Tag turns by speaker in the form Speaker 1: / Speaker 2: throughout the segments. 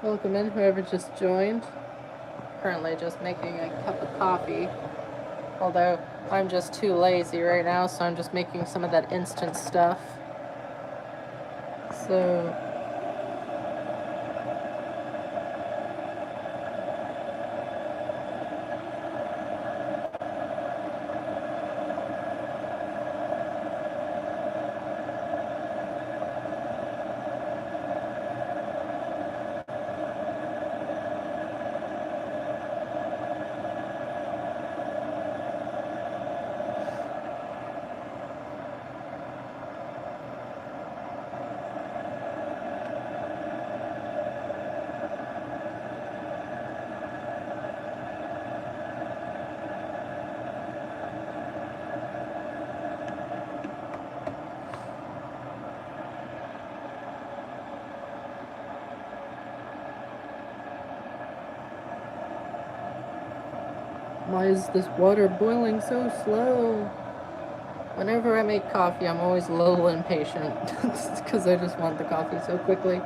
Speaker 1: Welcome in, whoever just joined. Currently just making a cup of coffee. Although I'm just too lazy right now, so I'm just making some of that instant stuff. So why is this water boiling so slow? Whenever I make coffee, I'm always a little impatient because I just want the coffee so quickly.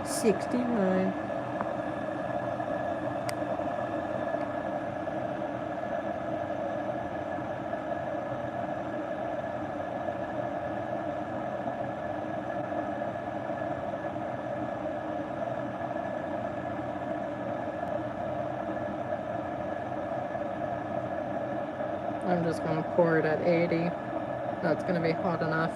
Speaker 1: $69. I'm just going to pour it at 80. That's going to be hot enough.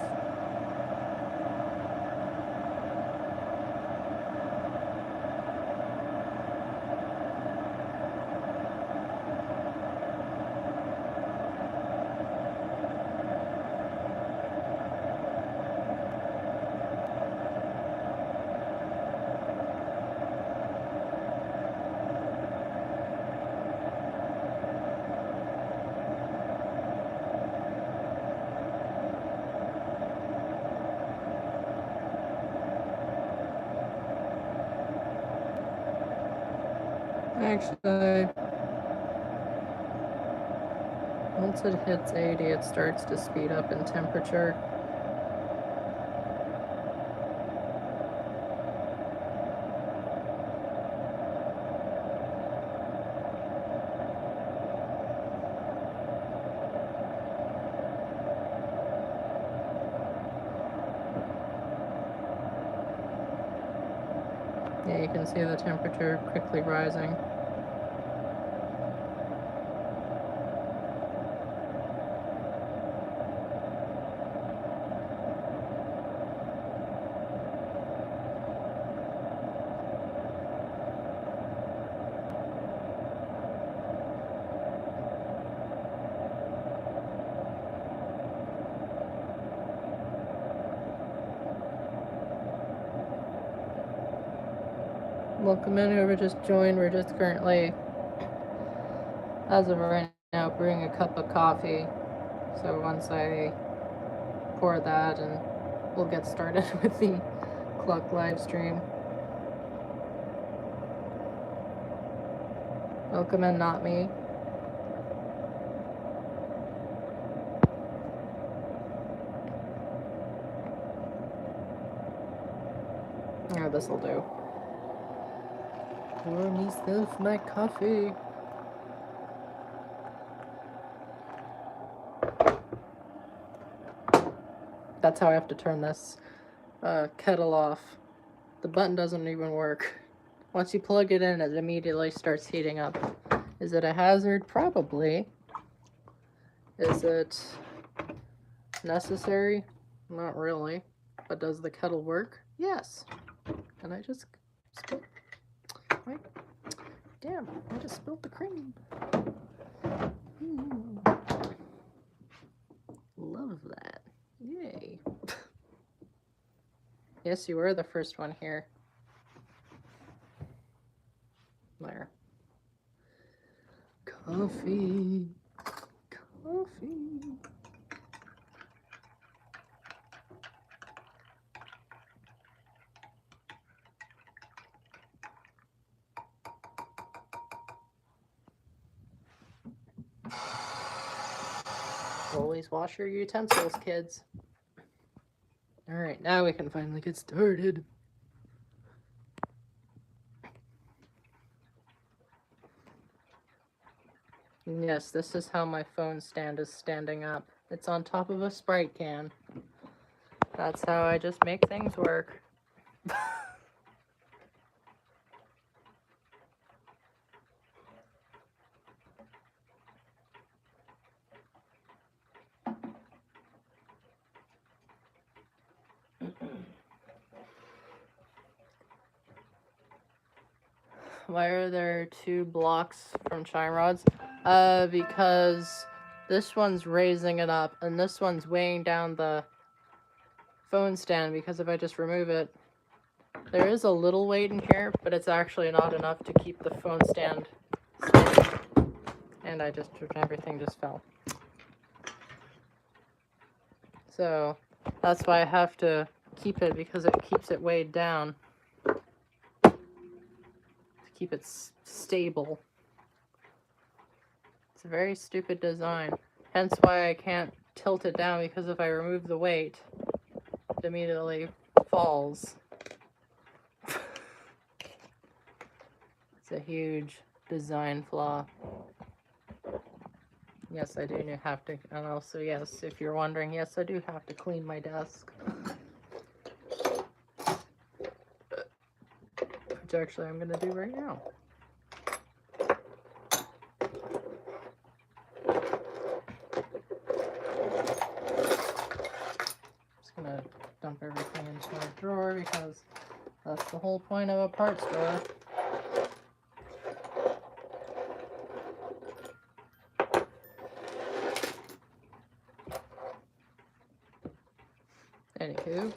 Speaker 1: Actually, once it hits 80, it starts to speed up in temperature. Yeah, you can see the temperature quickly rising. Welcome in, whoever just joined. We're just currently, as of right now, brewing a cup of coffee. So once I pour that, and we'll get started with the clock live stream. Welcome in, not me. Oh, this'll do. Pour myself my coffee. That's how I have to turn this kettle off. The button doesn't even work. Once you plug it in, it immediately starts heating up. Is it a hazard? Probably. Is it necessary? Not really. But does the kettle work? Yes. And I just spilled. Wait. Damn, I just spilled the cream. Love that. Yay. Yes, you were the first one here. There. Coffee. Coffee. Always wash your utensils, kids. Alright, now we can finally get started. Yes, this is how my phone stand is standing up. It's on top of a Sprite can. That's how I just make things work. Why are there 2 blocks from chime rods? Because this one's raising it up, and this one's weighing down the phone stand, because if I just remove it, there is a little weight in here, but it's actually not enough to keep the phone stand steady. And everything just fell. So, that's why I have to keep it, because it keeps it weighed down. Keep it stable. It's a very stupid design. Hence why I can't tilt it down, because if I remove the weight, it immediately falls. It's a huge design flaw. Yes, I do have to, and also, yes, if you're wondering, yes, I do have to clean my desk. Which actually I'm gonna do right now. Just gonna dump everything into my drawer, because that's the whole point of a parts drawer. Anywho.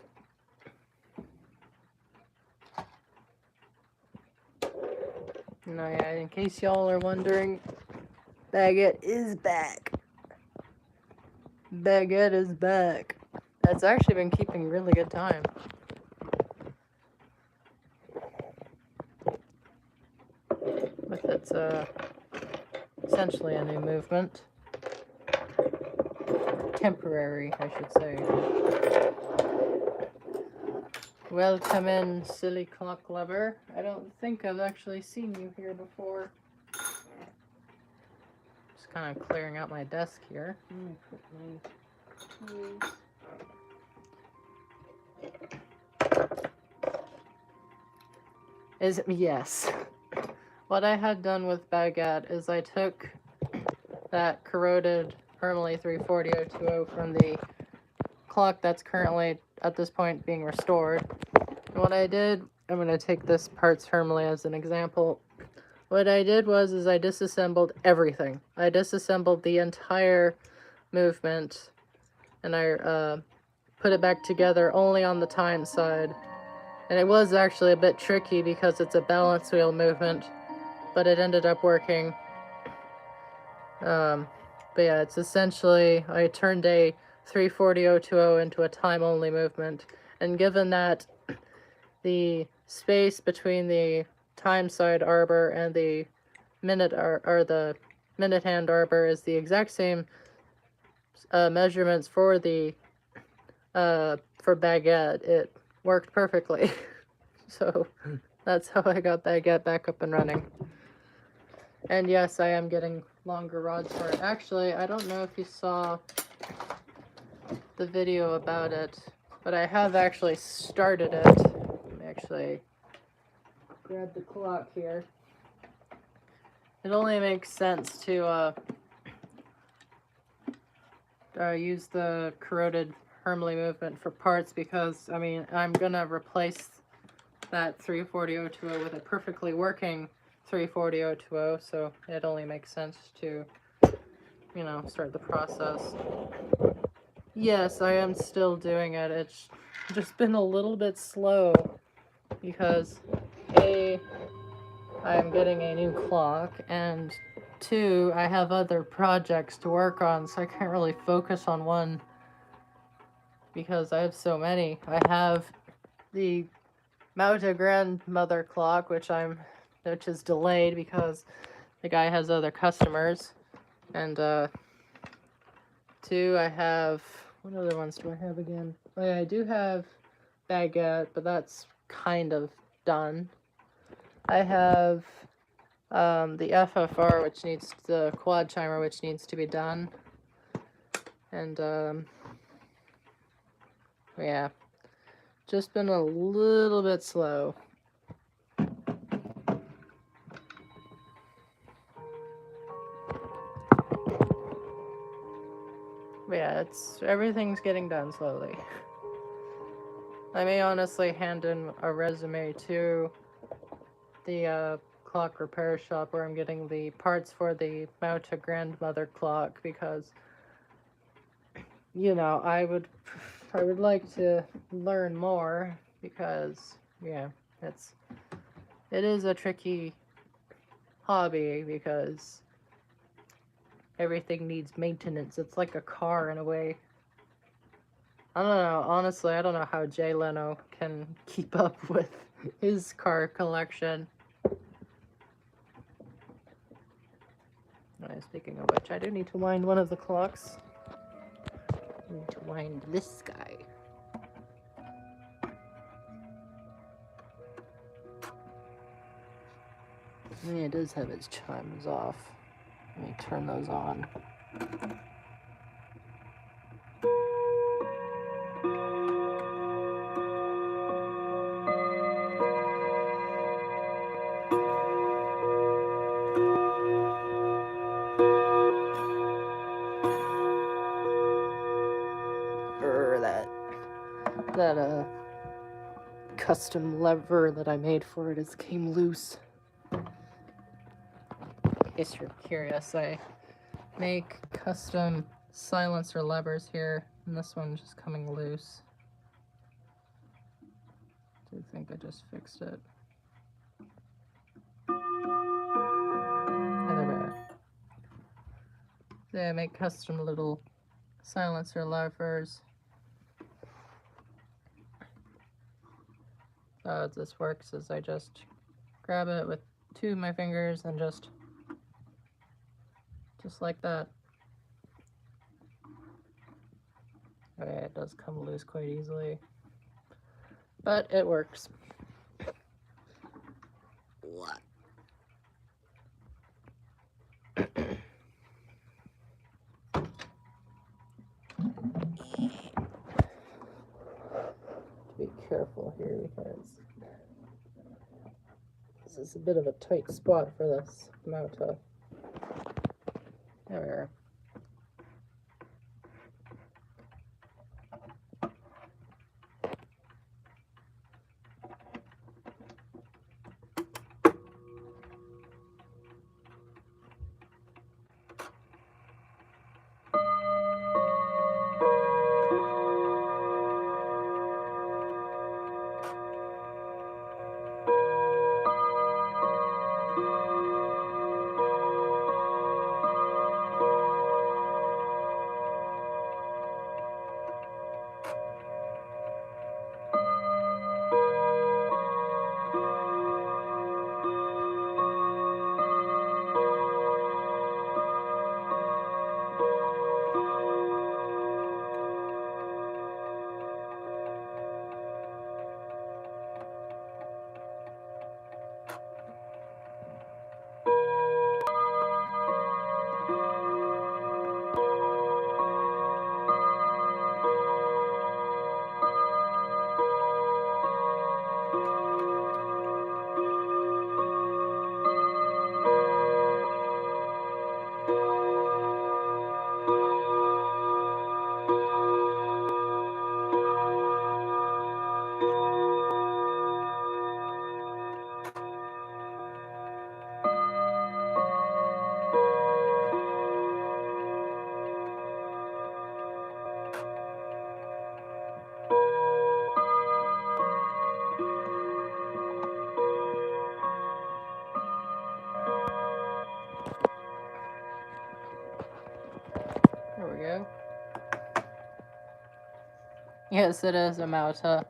Speaker 1: No, yeah, in case y'all are wondering, Baguette is back. Baguette is back. It's actually been keeping really good time. With its, essentially a new movement. Temporary, I should say. Welcome in, silly clock lover. I don't think I've actually seen you here before. Just kind of clearing out my desk here. Put my yes. What I had done with Baguette is I took that corroded Permanently 340-020 from the clock that's currently at this point being restored. And what I did, I'm going to take this parts Hermely as an example. What I did was I disassembled everything. I disassembled the entire movement, and I put it back together only on the time side. And it was actually a bit tricky because it's a balance wheel movement, but it ended up working. But yeah, it's essentially, I turned a 340-020 into a time-only movement. And given that the space between the time side arbor and the the minute hand arbor is the exact same measurements for the for baguette. It worked perfectly. So that's how I got baguette back up and running. And yes, I am getting longer rods for it. Actually, I don't know if you saw the video about it, but I have actually started it. Let me actually grab the clock here. It only makes sense to use the corroded Hermley movement for parts because, I mean, I'm gonna replace that 340-020 with a perfectly working 340-020, so it only makes sense to, you know, start the process. Yes, I am still doing it. It's just been a little bit slow because A, I'm getting a new clock, and 2, I have other projects to work on, so I can't really focus on one because I have so many. I have the Mauta grandmother clock, which is delayed because the guy has other customers, and 2, I have, what other ones do I have again? Oh yeah, I do have baguette, but that's kind of done. I have the FFR, which needs the quad chimer, which needs to be done, and yeah, just been a little bit slow. But yeah, everything's getting done slowly. I may honestly hand in a resume to the clock repair shop where I'm getting the parts for the Mauta grandmother clock because, you know, I would like to learn more because, yeah, it is a tricky hobby because everything needs maintenance. It's like a car in a way. I don't know, honestly, I don't know how Jay Leno can keep up with his car collection. Speaking of which, I do need to wind one of the clocks. I need to wind this guy. Yeah, it does have its chimes off. Let me turn those on. That custom lever that I made for it came loose. In case you're curious, I make custom silencer levers here, and this one's just coming loose. I think I just fixed it. So I make custom little silencer levers. How this works is I just grab it with 2 of my fingers and just like that. Okay, it does come loose quite easily, but it works. What? Be careful here because this is a bit of a tight spot for this Mauta. There we are. Yes, it is a Mauta.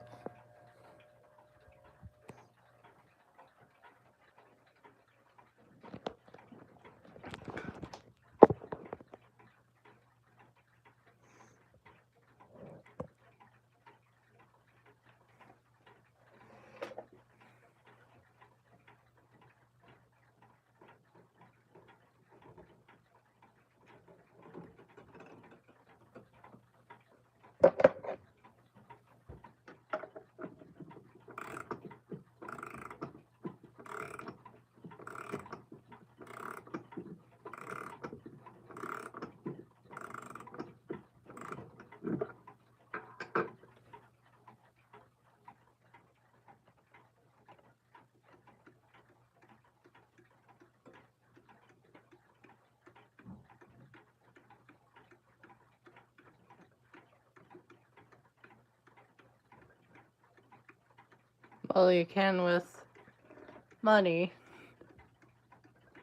Speaker 1: Well, you can with money.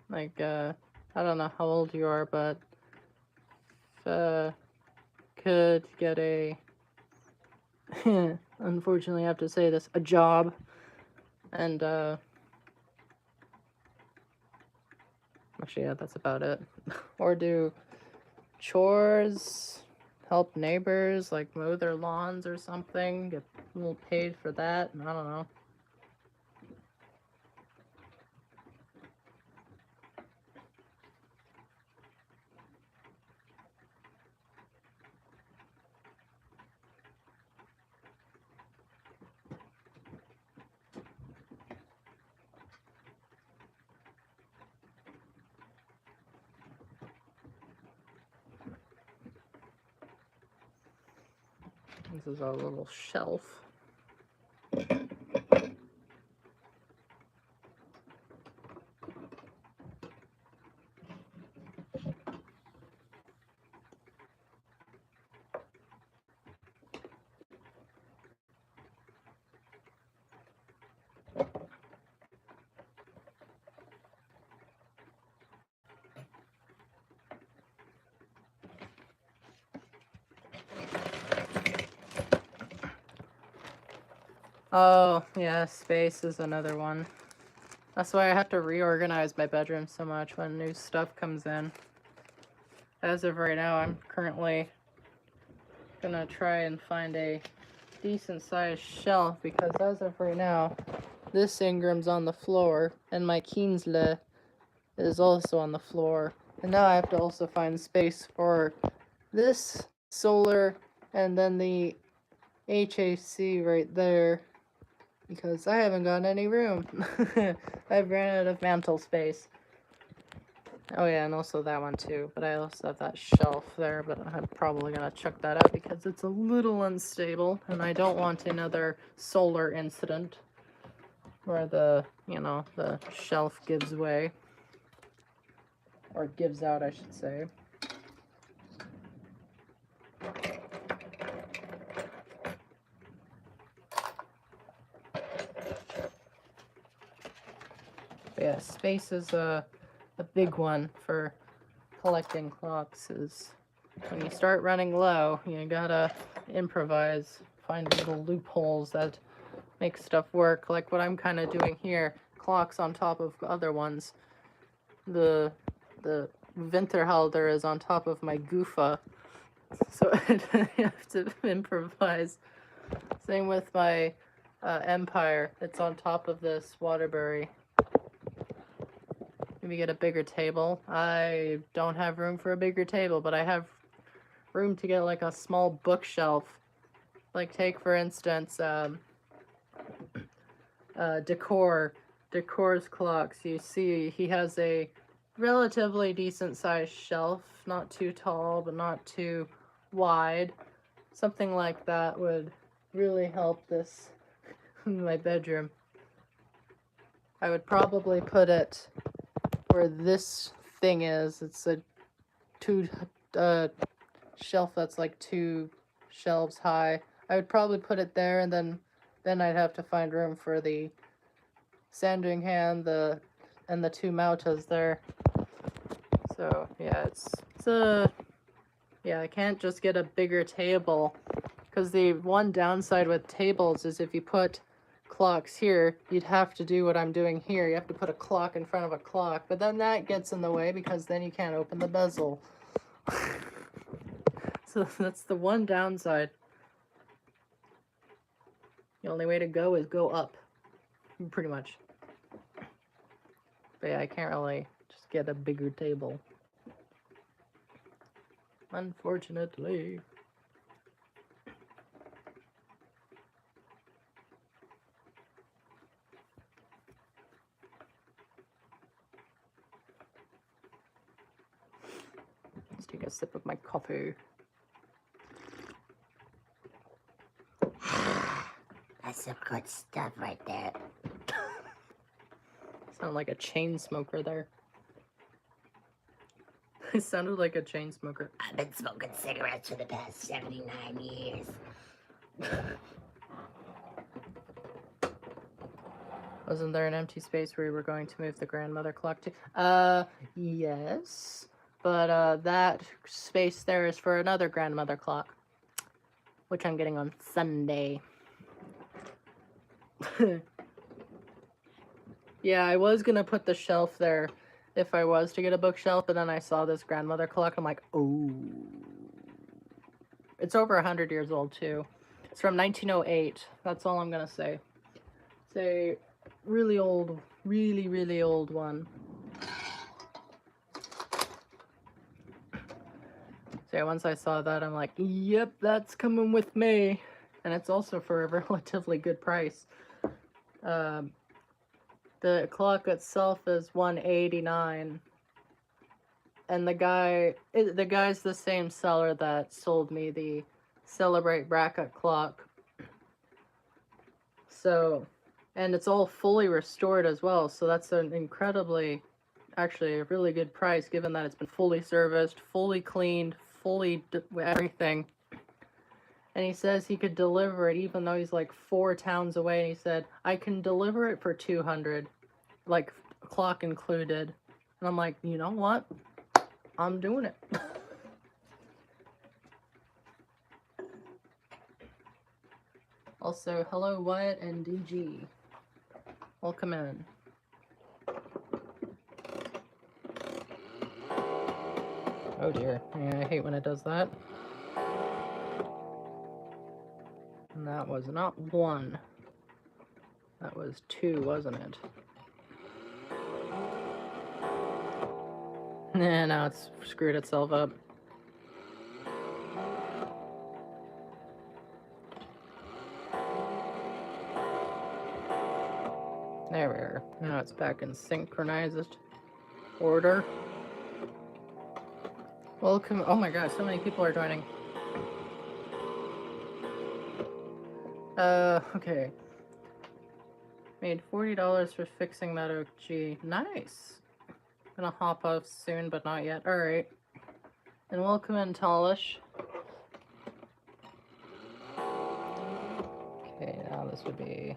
Speaker 1: Like, I don't know how old you are, but could get a, unfortunately I have to say this, a job, and, actually, yeah, that's about it. Or do chores, help neighbors, like mow their lawns or something, get a little paid for that, I don't know. This is our little shelf. Oh, yeah, space is another one. That's why I have to reorganize my bedroom so much when new stuff comes in. As of right now, I'm currently gonna try and find a decent sized shelf because as of right now, this Ingram's on the floor and my Kienzle is also on the floor. And now I have to also find space for this solar and then the HAC right there because I haven't got any room. I've ran out of mantle space. Oh yeah, and also that one too, but I also have that shelf there, but I'm probably gonna chuck that out because it's a little unstable and I don't want another solar incident where the, you know, the shelf gives way. Or gives out, I should say. But yeah, space is a big one for collecting clocks. Is when you start running low, you gotta improvise, find little loopholes that make stuff work. Like what I'm kind of doing here, clocks on top of other ones. The Winterhalter is on top of my Goofa, so I have to improvise. Same with my Empire. It's on top of this Waterbury. Maybe get a bigger table. I don't have room for a bigger table, but I have room to get like a small bookshelf. Like take for instance, Decor's clocks. You see he has a relatively decent sized shelf, not too tall, but not too wide. Something like that would really help this in my bedroom. I would probably put it where this thing is. It's a shelf that's like 2 shelves high. I would probably put it there, and then I'd have to find room for the sanding hand, and the 2 Mautas there. So yeah, it's a, yeah, I can't just get a bigger table Because the one downside with tables is if you put clocks here, you'd have to do what I'm doing here. You have to put a clock in front of a clock, but then that gets in the way because then you can't open the bezel. So that's the one downside. The only way to go is go up, pretty much. But yeah, I can't really just get a bigger table, unfortunately. Let's take a sip of my coffee.
Speaker 2: That's some good stuff right there.
Speaker 1: Sound like a chain smoker there. It sounded like a chain smoker.
Speaker 2: I've been smoking cigarettes for the past 79 years.
Speaker 1: Wasn't there an empty space where you were going to move the grandmother clock to? Yes. But that space there is for another grandmother clock, which I'm getting on Sunday. Yeah, I was gonna put the shelf there if I was to get a bookshelf, but then I saw this grandmother clock. I'm like, oh. It's over 100 years old, too. It's from 1908. That's all I'm gonna say. It's a really old, really, really old one. So yeah, once I saw that, I'm like, yep, that's coming with me. And it's also for a relatively good price. The clock itself is $189, and the guy's the same seller that sold me the Celebrate bracket clock. So, and it's all fully restored as well, so that's an incredibly, actually a really good price given that it's been fully serviced, fully cleaned, fully everything. And he says he could deliver it even though he's like 4 towns away. And he said, I can deliver it for $200, like clock included. And I'm like, you know what? I'm doing it. Also, hello Wyatt and DG. Welcome in. Oh dear. Yeah, I hate when it does that. And that was not 1. That was 2, wasn't it? Nah, now it's screwed itself up. There we are. Now it's back in synchronized order. Welcome. Oh my god, so many people are joining. Okay. Made $40 for fixing that OG. Nice. Gonna hop off soon, but not yet. Alright. And welcome in, Talish. Okay, now this would be...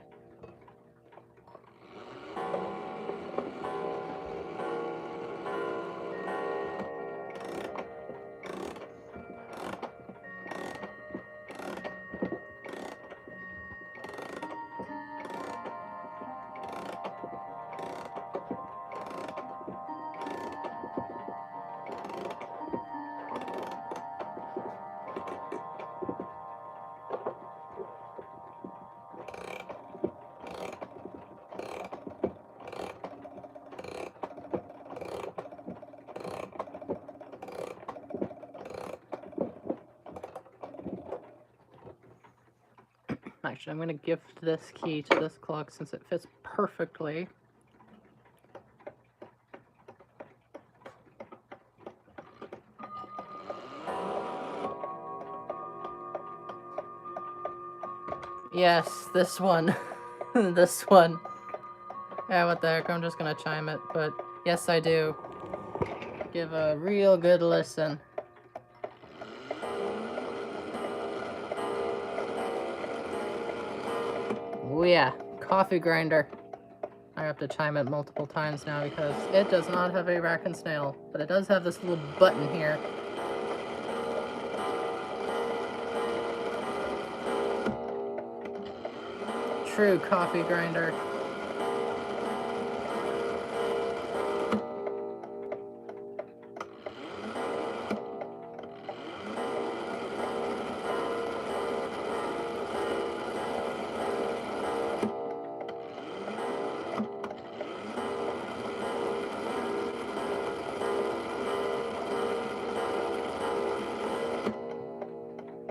Speaker 1: Actually, I'm going to gift this key to this clock since it fits perfectly. Yes, this one. This one. Yeah, what the heck, I'm just going to chime it, but yes, I do. Give a real good listen. Oh yeah, coffee grinder. I have to chime it multiple times now because it does not have a rack and snail, but it does have this little button here. true coffee grinder.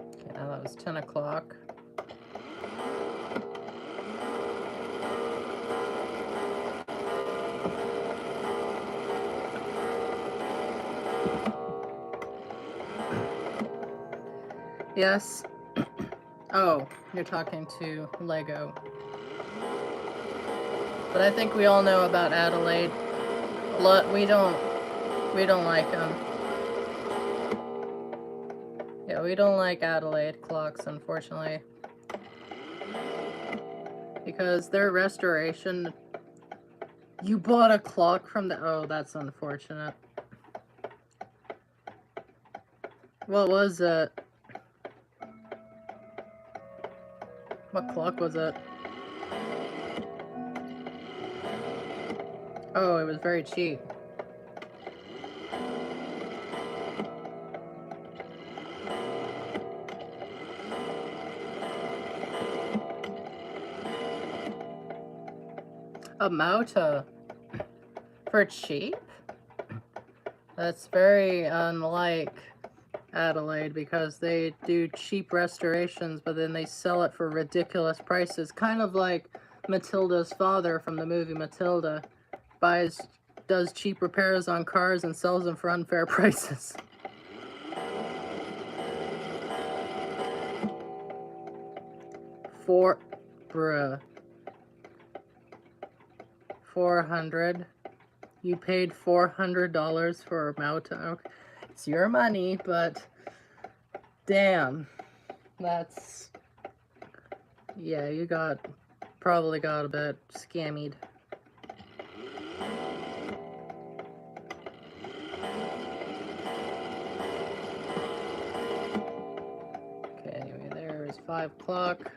Speaker 1: Okay, now that was 10 o'clock. Yes. Oh, you're talking to Lego. But I think we all know about Adelaide. We don't like them. Yeah, we don't like Adelaide clocks, unfortunately. Because their restoration... You bought a clock from the... Oh, that's unfortunate. What was it? What clock was it? Oh, it was very cheap. A Mauta for cheap? That's very unlike Adelaide, because they do cheap restorations, but then they sell it for ridiculous prices. Kind of like Matilda's father from the movie Matilda does cheap repairs on cars and sells them for unfair prices. Bruh. 400. You paid $400 for a Mauta. Okay. It's your money, but damn. That's... Yeah, you probably got a bit scammied. Okay, anyway, there is 5 o'clock.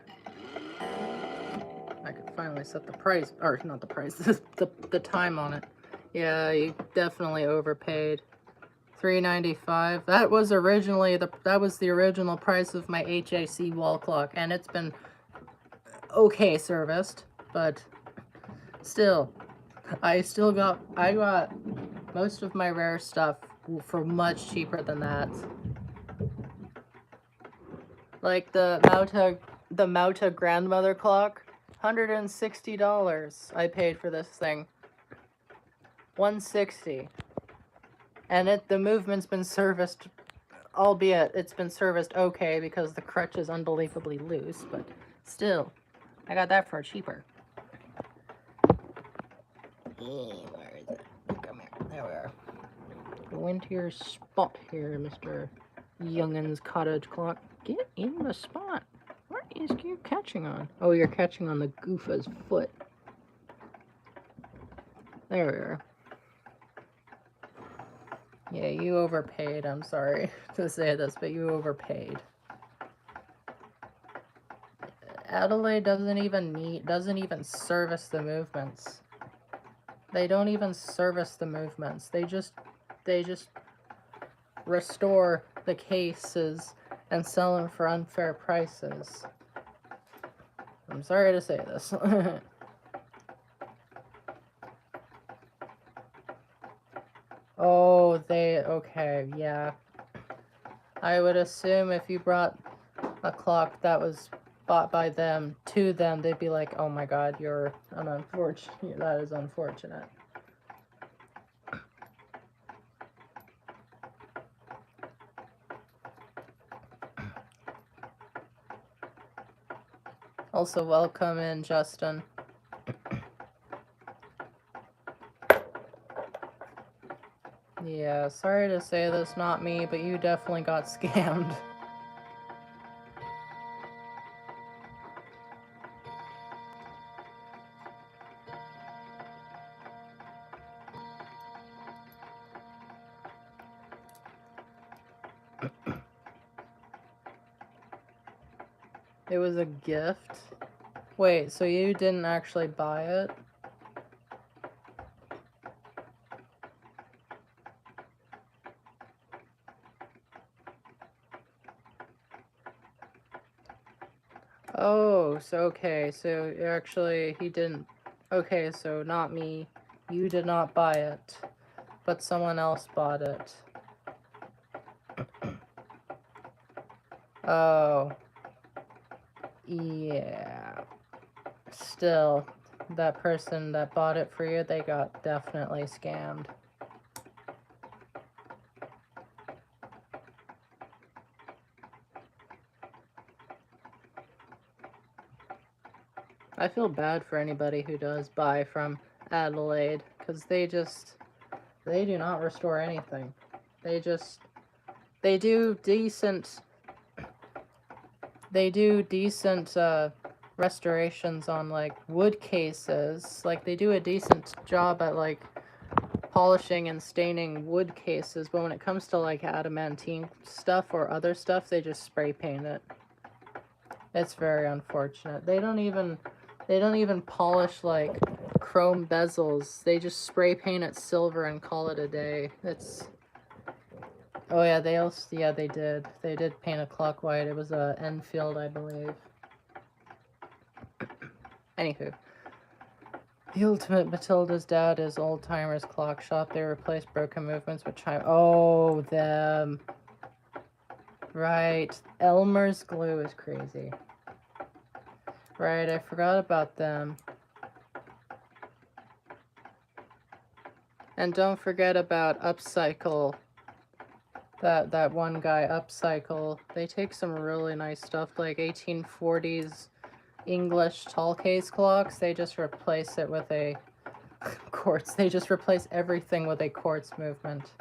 Speaker 1: I could finally set the price, or not the price, the time on it. Yeah, you definitely overpaid. $3.95. That was originally the original price of my HAC wall clock, and it's been okay serviced, but still, I got most of my rare stuff for much cheaper than that. Like the Mauta grandmother clock, $160 I paid for this thing. $160. And the movement's been serviced, albeit it's been serviced okay because the crutch is unbelievably loose, but still, I got that for cheaper. Where is it? Come here. There we are. Go into your spot here, Mr. Youngin's cottage clock. Get in the spot. What is you catching on? Oh, you're catching on the goofa's foot. There we are. Yeah, you overpaid. I'm sorry to say this, but you overpaid. Adelaide doesn't even service the movements. They don't even service the movements. They just restore the cases and sell them for unfair prices. I'm sorry to say this. Oh, okay, yeah. I would assume if you brought a clock that was bought by them to them, they'd be like, oh my god, you're an unfortunate, that is unfortunate. Also, welcome in, Justin. Yeah, sorry to say this, not me, but you definitely got scammed. It was a gift? Wait, so you didn't actually buy it? Oh, so okay, so actually he didn't. Okay, so not me. You did not buy it, but someone else bought it. Oh. Yeah. Still, that person that bought it for you, they got definitely scammed. I feel bad for anybody who does buy from Adelaide, because they do not restore anything. They do decent restorations on like wood cases. Like they do a decent job at like polishing and staining wood cases, but when it comes to like adamantine stuff or other stuff, they just spray paint it. It's very unfortunate. They don't even polish like chrome bezels. They just spray paint it silver and call it a day. It's Oh yeah, they did. They did paint a clock white. It was a Enfield, I believe. Anywho. The ultimate Matilda's dad is Old Timers Clock Shop. They replace broken movements with chime. Oh, them. Right. Elmer's glue is crazy. Right, I forgot about them. And don't forget about Upcycle. That one guy, Upcycle. They take some really nice stuff, like 1840s English tall case clocks. They just replace it with a quartz. They just replace everything with a quartz movement.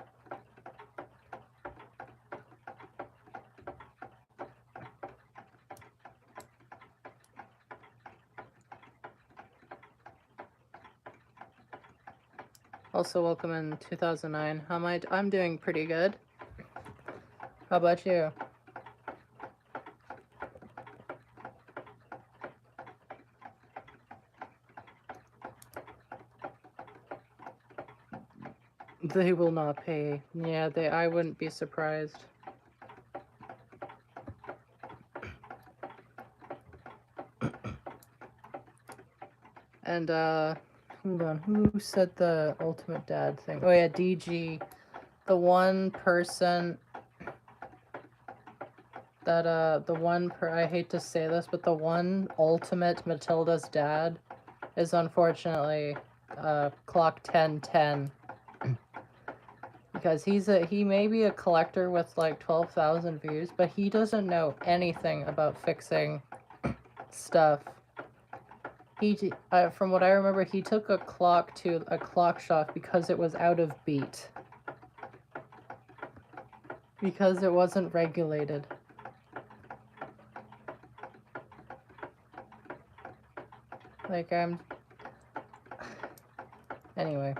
Speaker 1: Also, welcome in 2009. How am I? I'm doing pretty good. How about you? They will not pay. Yeah, I wouldn't be surprised. And, hold on. Who said the ultimate dad thing? Oh, yeah, DG. The one person that, I hate to say this, but the one ultimate Matilda's dad is unfortunately, Clock 1010. Because he may be a collector with like 12,000 views, but he doesn't know anything about fixing stuff. From what I remember, he took a clock to a clock shop because it was out of beat. Because it wasn't regulated. Like, anyway.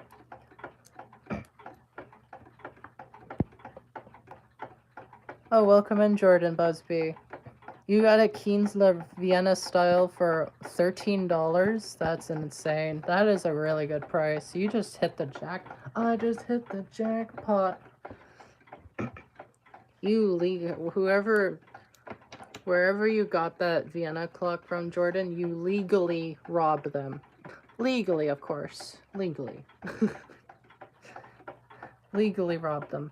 Speaker 1: Oh, welcome in, Jordan Busby. You got a Kienzler Vienna style for $13? That's insane. That is a really good price. You just hit the I just hit the jackpot. Wherever you got that Vienna clock from, Jordan, you legally robbed them. Legally, of course. Legally. Legally robbed them.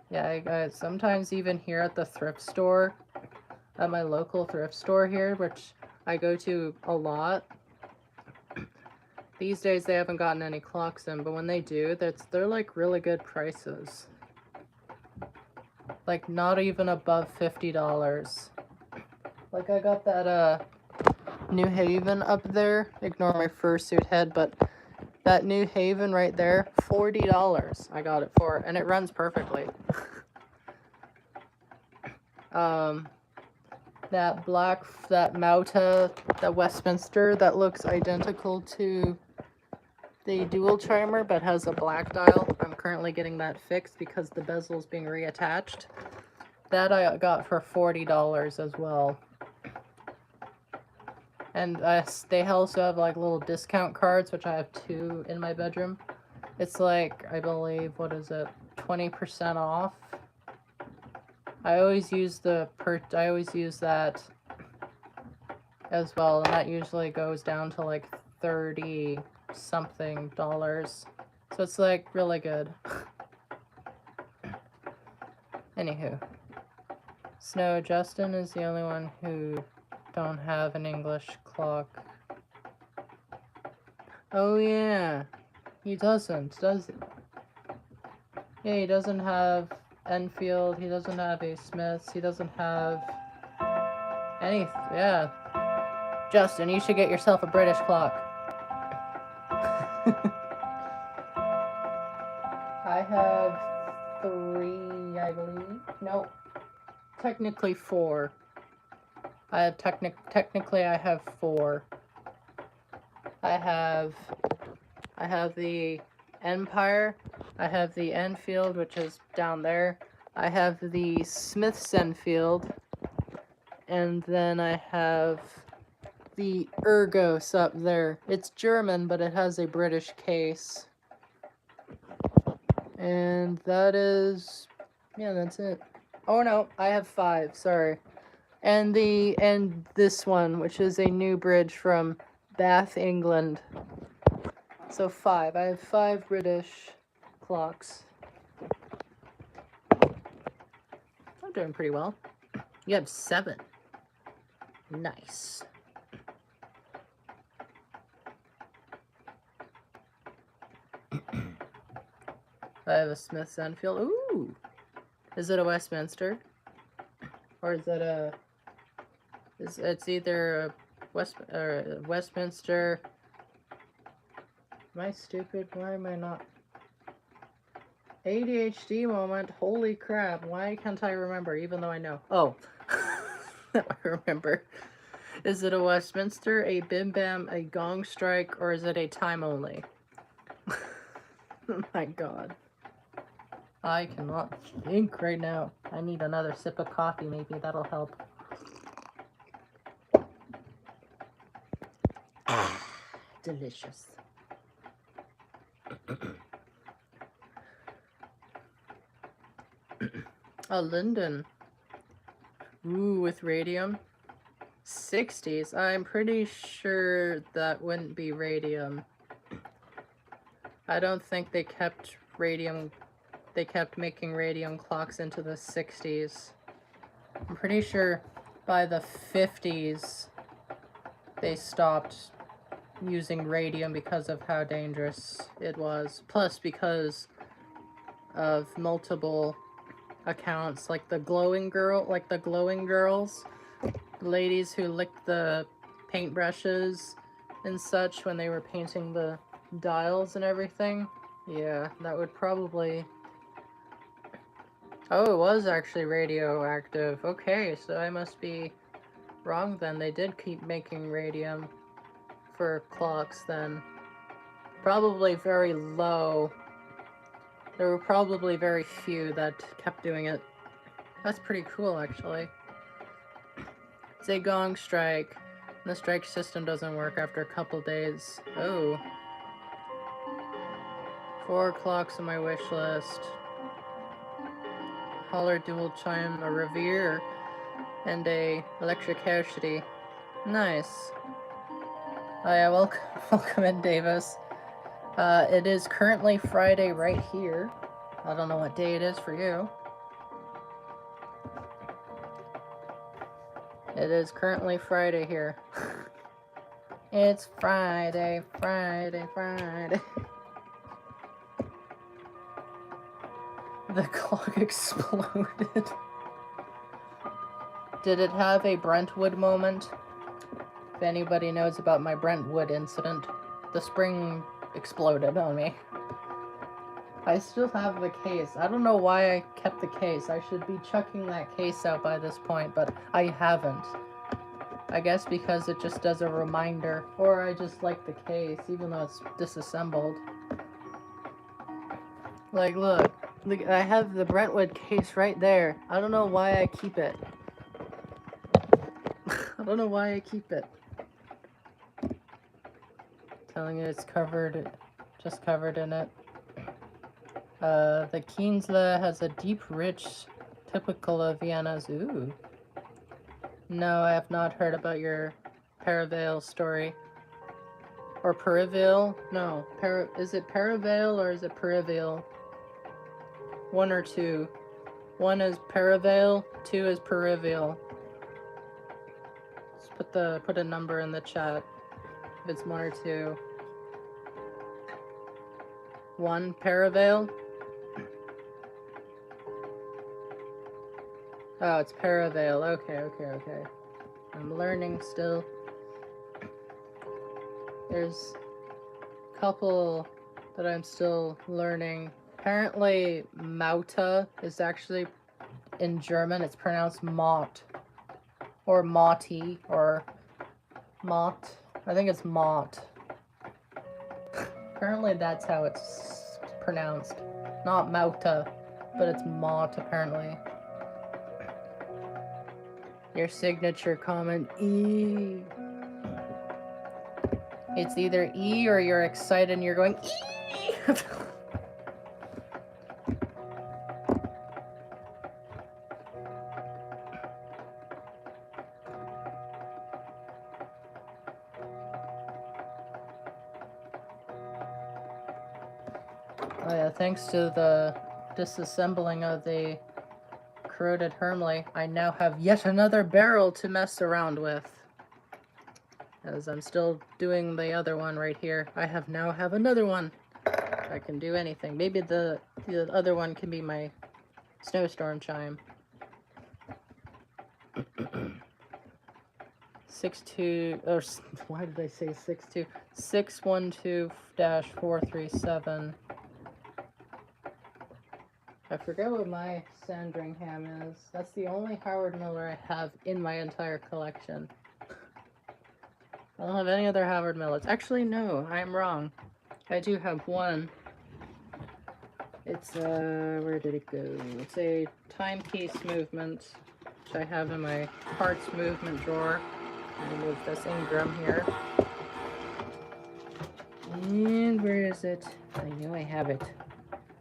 Speaker 1: Yeah, I sometimes even here at the thrift store, at my local thrift store here, which I go to a lot. These days they haven't gotten any clocks in, but when they do, they're like really good prices. Like not even above $50. Like I got that New Haven up there. Ignore my fursuit head, but that New Haven right there, $40 I got it for, and it runs perfectly. That Mauta, that Westminster, that looks identical to the dual chimer, but has a black dial. I'm currently getting that fixed because the bezel's being reattached. That I got for $40 as well. And they also have like little discount cards, which I have 2 in my bedroom. It's like, I believe, what is it, 20% off. I always use that as well, and that usually goes down to like 30 something dollars. So it's like really good. Anywho, Snow, Justin is the only one who don't have an English clock. Oh yeah, he doesn't, does he? Yeah, he doesn't have Enfield, he doesn't have a Smiths, he doesn't have anything. Yeah, Justin, you should get yourself a British clock. I have 3, I believe. No, technically 4. Technically I have 4. I have the Empire. I have the Enfield, which is down there. I have the Smiths Enfield, and then I have the Ergos up there. It's German, but it has a British case. And that is, yeah, that's it. Oh no, I have 5, sorry. And this one, which is a new bridge from Bath, England. So 5. I have 5 British clocks. I'm doing pretty well. You have 7. Nice. I have a Smith's Enfield. Ooh! Is it a Westminster? Or is it a... It's either a Westminster... Am I stupid? Why am I not... ADHD moment. Holy crap. Why can't I remember, even though I know? Oh. Now I remember. Is it a Westminster, a Bim Bam, a Gong Strike, or is it a time only? Oh my god. I cannot think right now. I need another sip of coffee, maybe that'll help. Ah, delicious. Oh, Linden. Ooh, with radium. 60s. I'm pretty sure that wouldn't be radium. I don't think they kept radium. They kept making radium clocks into the 60s. I'm pretty sure by the 50s they stopped using radium because of how dangerous it was. Plus because of multiple accounts, like the glowing girls, ladies who licked the paintbrushes and such when they were painting the dials and everything. Yeah, that would probably... Oh, it was actually radioactive. Okay, so I must be wrong then. They did keep making radium for clocks then. Probably very low. There were probably very few that kept doing it. That's pretty cool, actually. It's a gong strike. The strike system doesn't work after a couple days. Oh. 4 clocks on my wish list. Holler dual chime, a Revere, and a Electricity. Nice. Oh yeah, welcome in, Davis. It is currently Friday right here. I don't know what day it is for you. It is currently Friday here. It's Friday, Friday, Friday. The clock exploded. Did it have a Brentwood moment? If anybody knows about my Brentwood incident, the spring exploded on me. I still have the case. I don't know why I kept the case. I should be chucking that case out by this point, but I haven't. I guess because it just does a reminder, or I just like the case, even though it's disassembled. Like, look, I have the Brentwood case right there. I don't know why I keep it. I don't know why I keep it. Telling you it's covered, just covered in it. The Kienzle has a deep, rich, typical of Vienna's. Ooh. No, I have not heard about your Paravel story. Or Perivial? No. Is it Paravel or is it Perivial? One or two. One is Paravel, two is Perivial. Just put a number in the chat if it's one or two. One Paravel? Oh, it's Paravel. Okay. I'm learning still. There's a couple that I'm still learning. Apparently, Mauta is actually, in German, it's pronounced Mott. Or Motti, or Mott. I think it's Mott. Apparently that's how it's pronounced. Not Mauta, but it's Mott, apparently. Your signature comment, E. It's either E or you're excited and you're going, E! Oh yeah, thanks to the disassembling of the corroded Hermley, I now have yet another barrel to mess around with. As I'm still doing the other one right here, I now have another one. I can do anything. Maybe the other one can be my snowstorm chime. 62, or why did I say 62? 612-437. I forget what my Sandringham is. That's the only Howard Miller I have in my entire collection. I don't have any other Howard Millers. Actually, no, I'm wrong. I do have one. It's, where did it go? It's a timepiece movement, which I have in my parts movement drawer. I move this Ingram here. And where is it? I know I have it.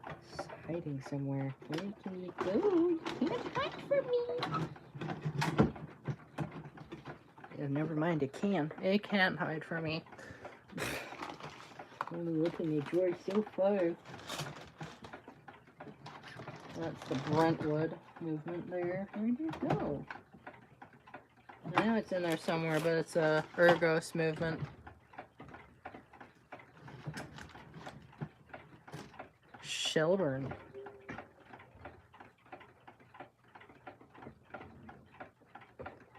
Speaker 1: It's hiding somewhere. Where can you go? You can't hide from me. Yeah, never mind, it can. It can't hide from me. Only open the drawer so far. That's the Brentwood movement there. Where did it go? I know it's in there somewhere, but it's a Ergos movement. Shelburne.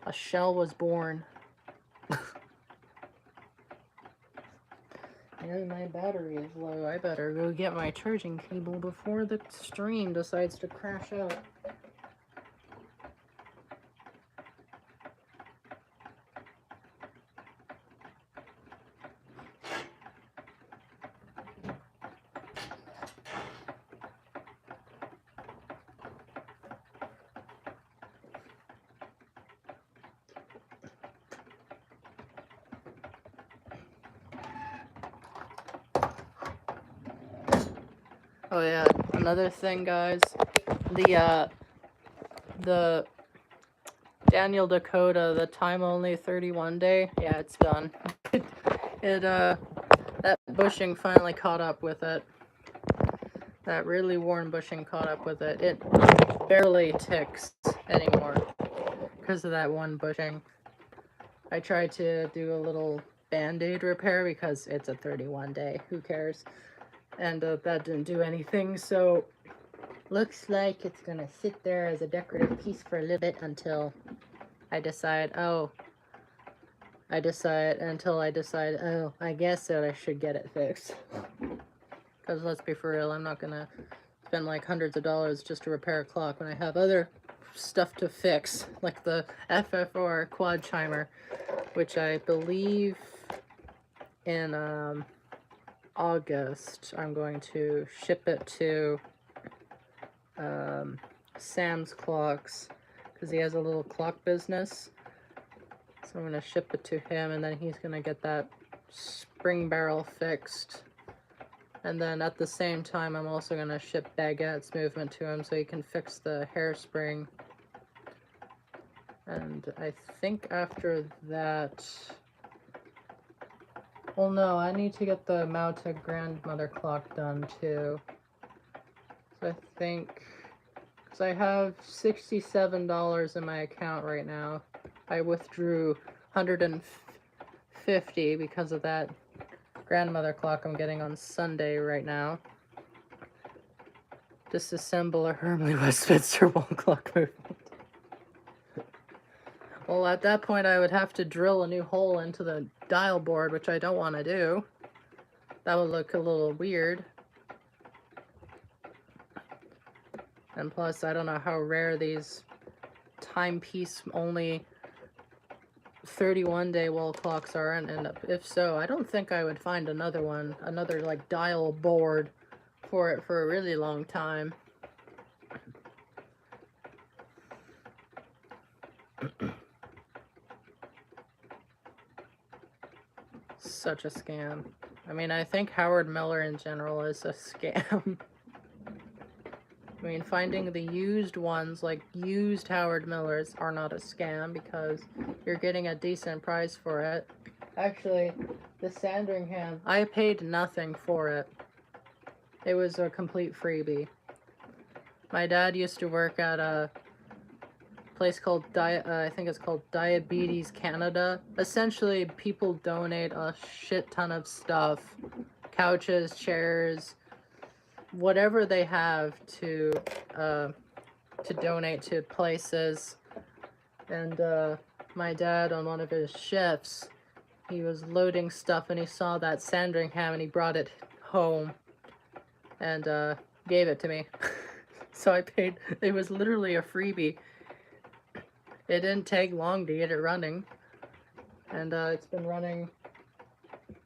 Speaker 1: A shell was born. And my battery is low. I better go get my charging cable before the stream decides to crash out. Oh yeah, another thing, guys. The Daniel Dakota, the time only 31 day. Yeah, it's done. That bushing finally caught up with it. That really worn bushing caught up with it. It barely ticks anymore because of that one bushing. I tried to do a little band-aid repair because it's a 31 day. Who cares? And that didn't do anything, so looks like it's gonna sit there as a decorative piece for a little bit until I decide, oh, I guess that I should get it fixed. Because let's be for real, I'm not gonna spend like hundreds of dollars just to repair a clock when I have other stuff to fix, like the FFR quad chimer, which I believe in August I'm going to ship it to Sam's Clocks, because he has a little clock business. So I'm going to ship it to him, and then he's going to get that spring barrel fixed. And then at the same time, I'm also going to ship Baguette's movement to him so he can fix the hairspring. And I think after that... Well, no, I need to get the mounted grandmother clock done too. So I think... Because I have $67 in my account right now. I withdrew $150 because of that grandmother clock I'm getting on Sunday right now. Disassemble a Hermley Westminster wall clock movement. Well, at that point I would have to drill a new hole into the dial board, which I don't want to do. That would look a little weird. And plus, I don't know how rare these timepiece only 31-day wall clocks are, and if so, I don't think I would find another one, another like dial board for it for a really long time. Such a scam. I mean, I think Howard Miller in general is a scam. I mean, finding the used ones, like used Howard Millers, are not a scam because you're getting a decent price for it. Actually, the Sandringham, I paid nothing for it. It was a complete freebie. My dad used to work at a place called, I think it's called Diabetes Canada. Essentially, people donate a shit ton of stuff. Couches, chairs, whatever they have to donate to places. And my dad, on one of his shifts, he was loading stuff and he saw that Sandringham and he brought it home and gave it to me. So I paid. It was literally a freebie. It didn't take long to get it running, and it's been running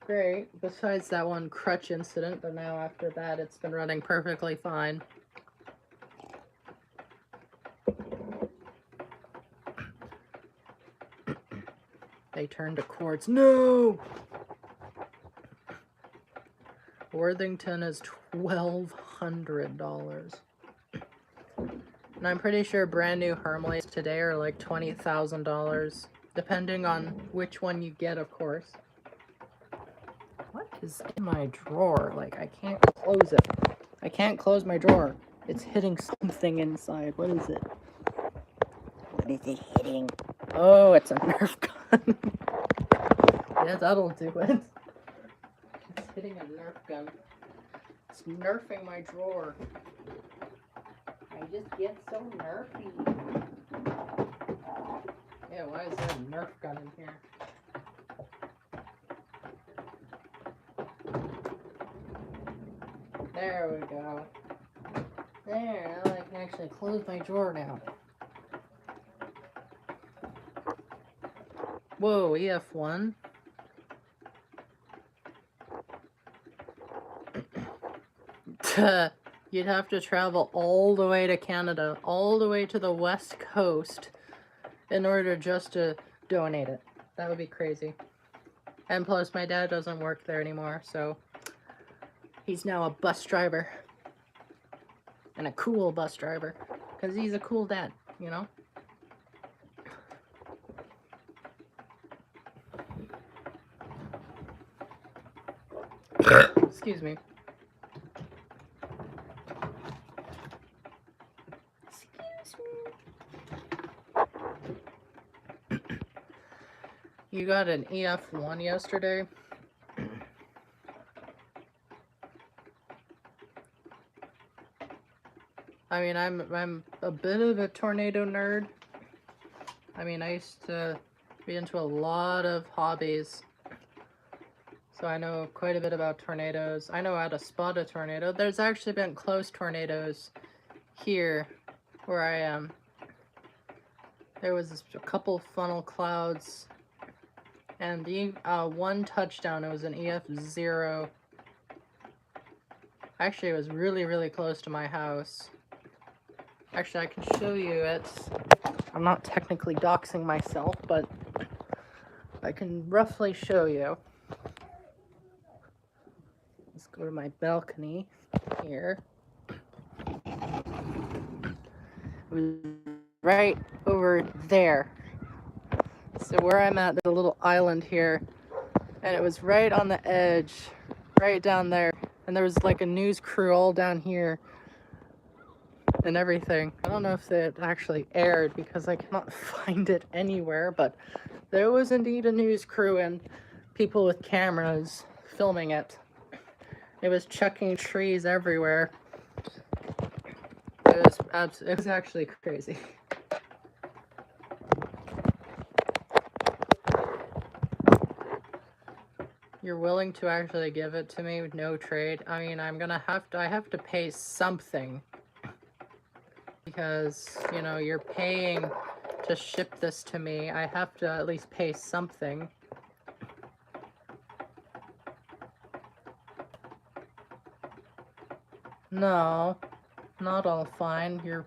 Speaker 1: great, besides that one crutch incident, but now after that it's been running perfectly fine. They turned to quartz. No! Worthington is $1,200. And I'm pretty sure brand new Hermleys today are like $20,000, depending on which one you get, of course. What is in my drawer? Like, I can't close it. I can't close my drawer. It's hitting something inside. What is it?
Speaker 2: What is it hitting?
Speaker 1: Oh, it's a Nerf gun. Yeah, that'll do it. It's hitting a Nerf gun. It's nerfing my drawer. I just get so nerfy. Yeah, why is there a Nerf gun in here? There we go. There, now I can actually close my drawer now. Whoa, EF1. You'd have to travel all the way to Canada, all the way to the west coast, in order just to donate it. That would be crazy. And plus, my dad doesn't work there anymore, so he's now a bus driver. And a cool bus driver. Because he's a cool dad, you know? Excuse me. You got an EF1 yesterday? I mean, I'm a bit of a tornado nerd. I mean, I used to be into a lot of hobbies. So I know quite a bit about tornadoes. I know how to spot a tornado. There's actually been close tornadoes here where I am. There was a couple funnel clouds. And the one touchdown, it was an EF0. Actually, it was really, really close to my house. Actually, I can show you it. I'm not technically doxing myself, but I can roughly show you. Go to my balcony here. It was right over there. So where I'm at, there's a little island here, and it was right on the edge, right down there. And there was like a news crew all down here and everything. I don't know if it actually aired because I cannot find it anywhere, but there was indeed a news crew and people with cameras filming it. It was chucking trees everywhere. It was actually crazy. You're willing to actually give it to me with no trade? I mean, I have to pay something. Because, you know, you're paying to ship this to me. I have to at least pay something. No, not all fine. You're...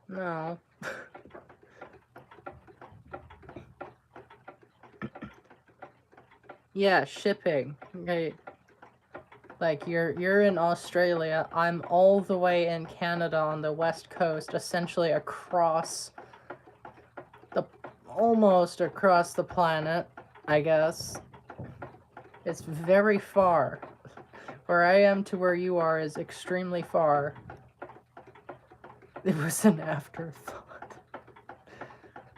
Speaker 1: No. Yeah, shipping. Okay. Like you're in Australia. I'm all the way in Canada on the west coast, essentially across the almost across the planet, I guess. It's very far. Where I am to where you are is extremely far. It was an afterthought.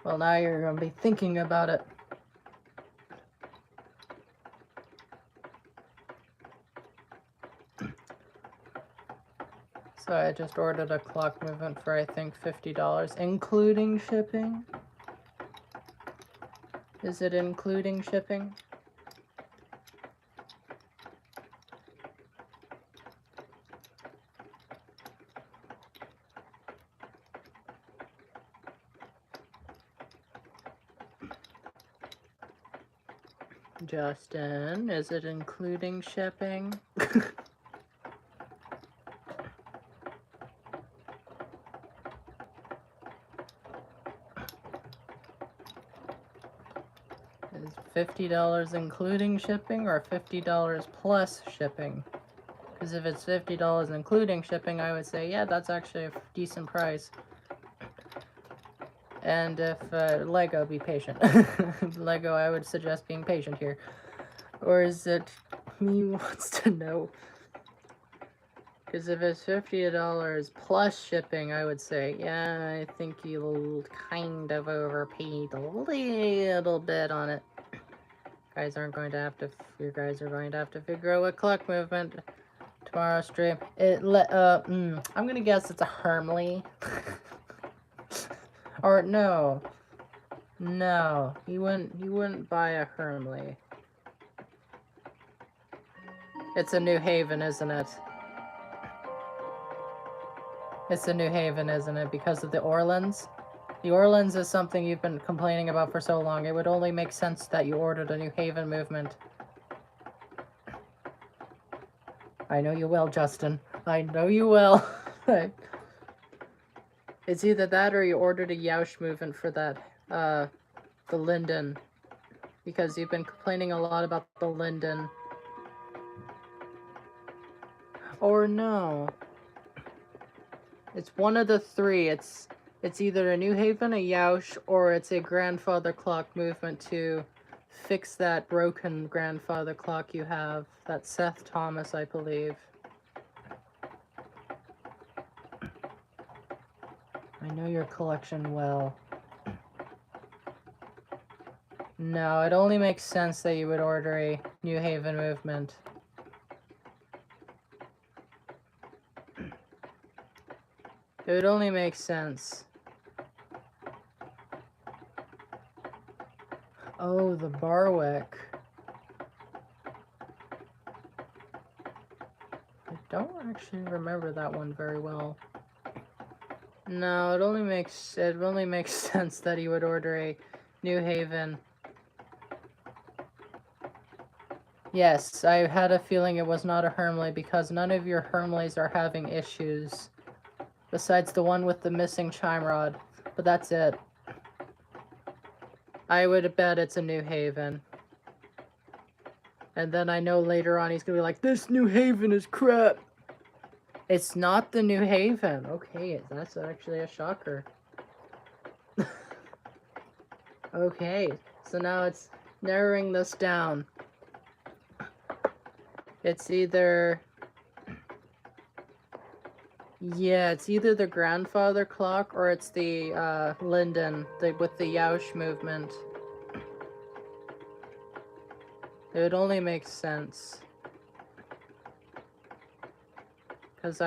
Speaker 1: Well, now you're going to be thinking about it. So I just ordered a clock movement for I think $50, including shipping. Is it including shipping? Justin, is it including shipping? Is $50 including shipping or $50 plus shipping? Because if it's $50 including shipping, I would say, yeah, that's actually a decent price. And if Lego, be patient. Lego, I would suggest being patient here. Or is it me wants to know? Because if it's $50 plus shipping, I would say, yeah, I think you kind of overpaid a little bit on it. You guys are going to have to figure out what clock movement tomorrow's stream. I'm gonna guess it's a Hermley. Or no, you wouldn't buy a Hermley. It's a New Haven, isn't it? It's a New Haven, isn't it? Because of the Orleans. The Orleans is something you've been complaining about for so long. It would only make sense that you ordered a New Haven movement. I know you will, Justin. I know you will. It's either that or you ordered a Youch movement for that, the Linden. Because you've been complaining a lot about the Linden. Or no. It's one of the three. It's either a New Haven, a Youch, or it's a grandfather clock movement to fix that broken grandfather clock you have. That's Seth Thomas, I believe. I know your collection well. No, it only makes sense that you would order a New Haven movement. It would only make sense. Oh, the Barwick. I don't actually remember that one very well. No, it only makes sense that you would order a New Haven. Yes, I had a feeling it was not a Hermley because none of your Hermleys are having issues. Besides the one with the missing chime rod. But that's it. I would bet it's a New Haven. And then I know later on he's gonna be like, this New Haven is crap. It's not the New Haven. Okay, that's actually a shocker. Okay, so now it's narrowing this down. It's either... Yeah, it's either the grandfather clock or it's the Linden with the Yaush movement. It would only make sense. Cause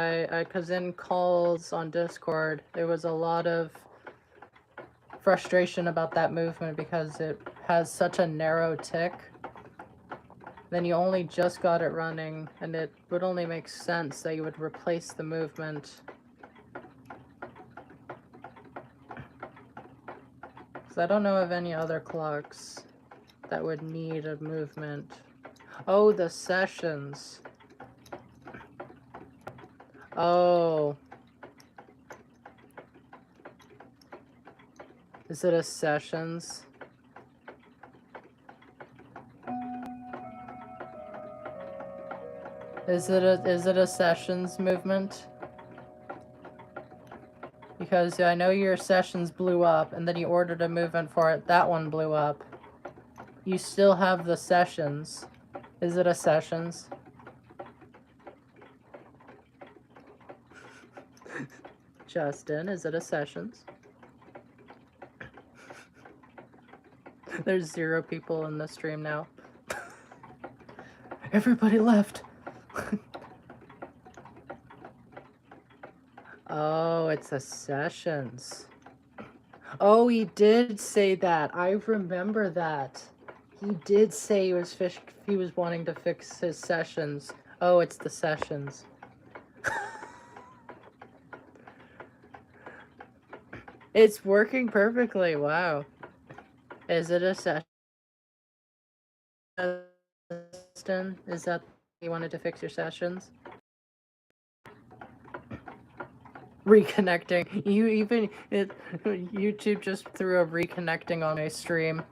Speaker 1: in calls on Discord, there was a lot of frustration about that movement because it has such a narrow tick. Then you only just got it running, and it would only make sense that you would replace the movement. Because I don't know of any other clocks that would need a movement. Oh, the sessions. Oh. Is it a sessions? Is it a sessions movement? Because I know your sessions blew up, and then you ordered a movement for it. That one blew up. You still have the sessions. Is it a sessions? Justin, is it a sessions? There's 0 people in the stream now. Everybody left. Oh, it's a sessions. Oh, he did say that. I remember that. He did say he was wanting to fix his sessions. Oh, it's the sessions. It's working perfectly. Wow. Is it a session? Is that you wanted to fix your sessions? Reconnecting. YouTube just threw a reconnecting on a stream.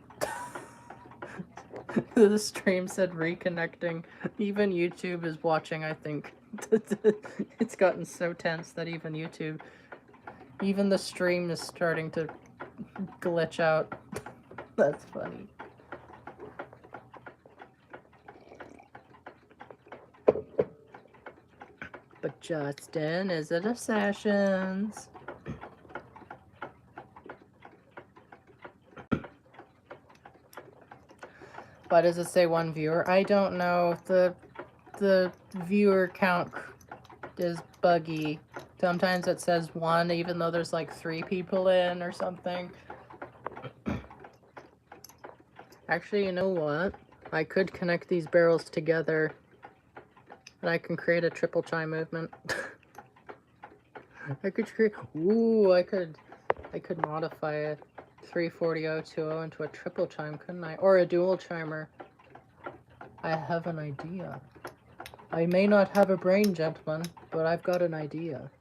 Speaker 1: The stream said reconnecting. Even YouTube is watching, I think. It's gotten so tense that even the stream is starting to glitch out. That's funny. But Justin, is it a sessions? Why does it say 1 viewer? I don't know. The viewer count is buggy. Sometimes it says 1 even though there's like 3 people in or something. Actually, you know what? I could connect these barrels together and I can create a triple chime movement. I could create... Ooh, I could modify a 340-020 into a triple chime, couldn't I? Or a dual chimer. I have an idea. I may not have a brain, gentlemen, but I've got an idea.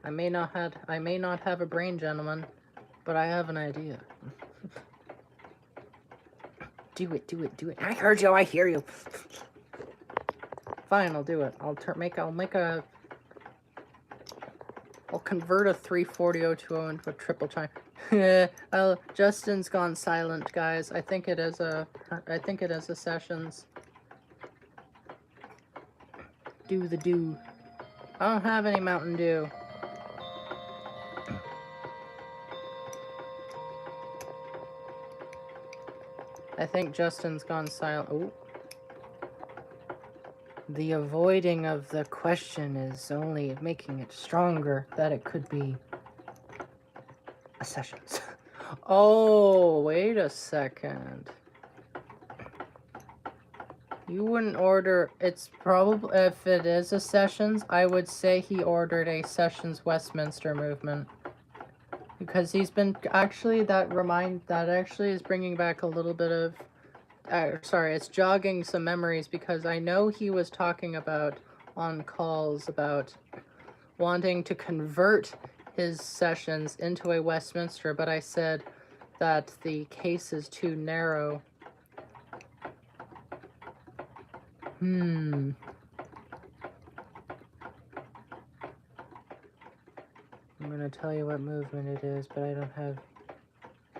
Speaker 1: I may not have a brain, gentlemen, but I have an idea. Do it. I heard you, I hear you. Fine, I'll do it. I'll convert a 340-020 into a triple chime. Justin's gone silent, guys. I think it is a sessions. Do. I don't have any Mountain Dew. I think Justin's gone silent. Ooh. The avoiding of the question is only making it stronger that it could be a sessions. Oh, wait a second. You wouldn't order... It's probably... If it is a sessions, I would say he ordered a sessions Westminster movement. Because he's been... Actually, that actually is bringing back a little bit of... sorry, it's jogging some memories because I know he was talking about on calls about wanting to convert his sessions into a Westminster, but I said that the case is too narrow. I'm gonna tell you what movement it is, but I don't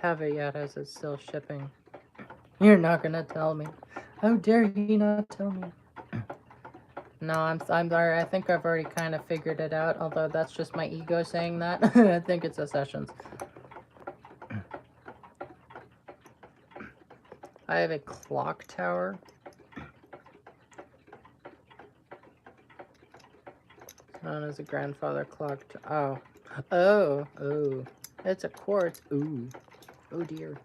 Speaker 1: have it yet as it's still shipping. You're not gonna tell me. How dare you not tell me? No, I'm sorry. I think I've already kind of figured it out, although that's just my ego saying that. I think it's a Sessions. I have a clock tower. Known as a grandfather clock. Oh. It's a quartz. Ooh. Oh dear.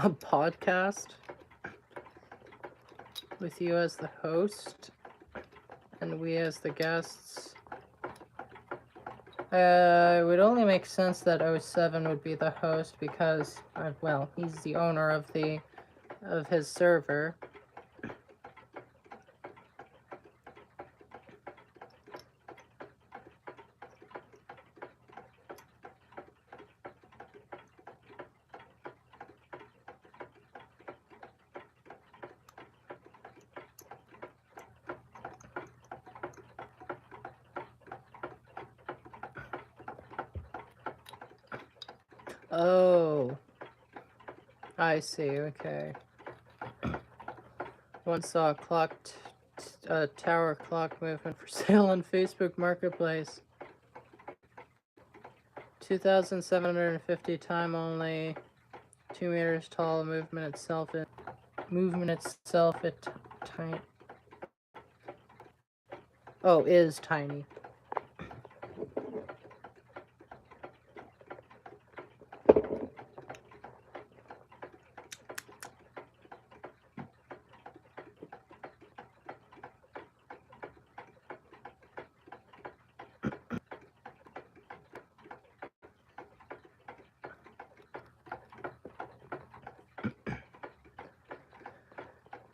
Speaker 1: A podcast with you as the host and we as the guests. It would only make sense that 07 would be the host because, well, he's the owner of his server. Oh, I see. Okay. Once saw a tower clock movement for sale on Facebook Marketplace. 2,750 time only. 2 meters tall. Movement itself tiny. Oh, is tiny.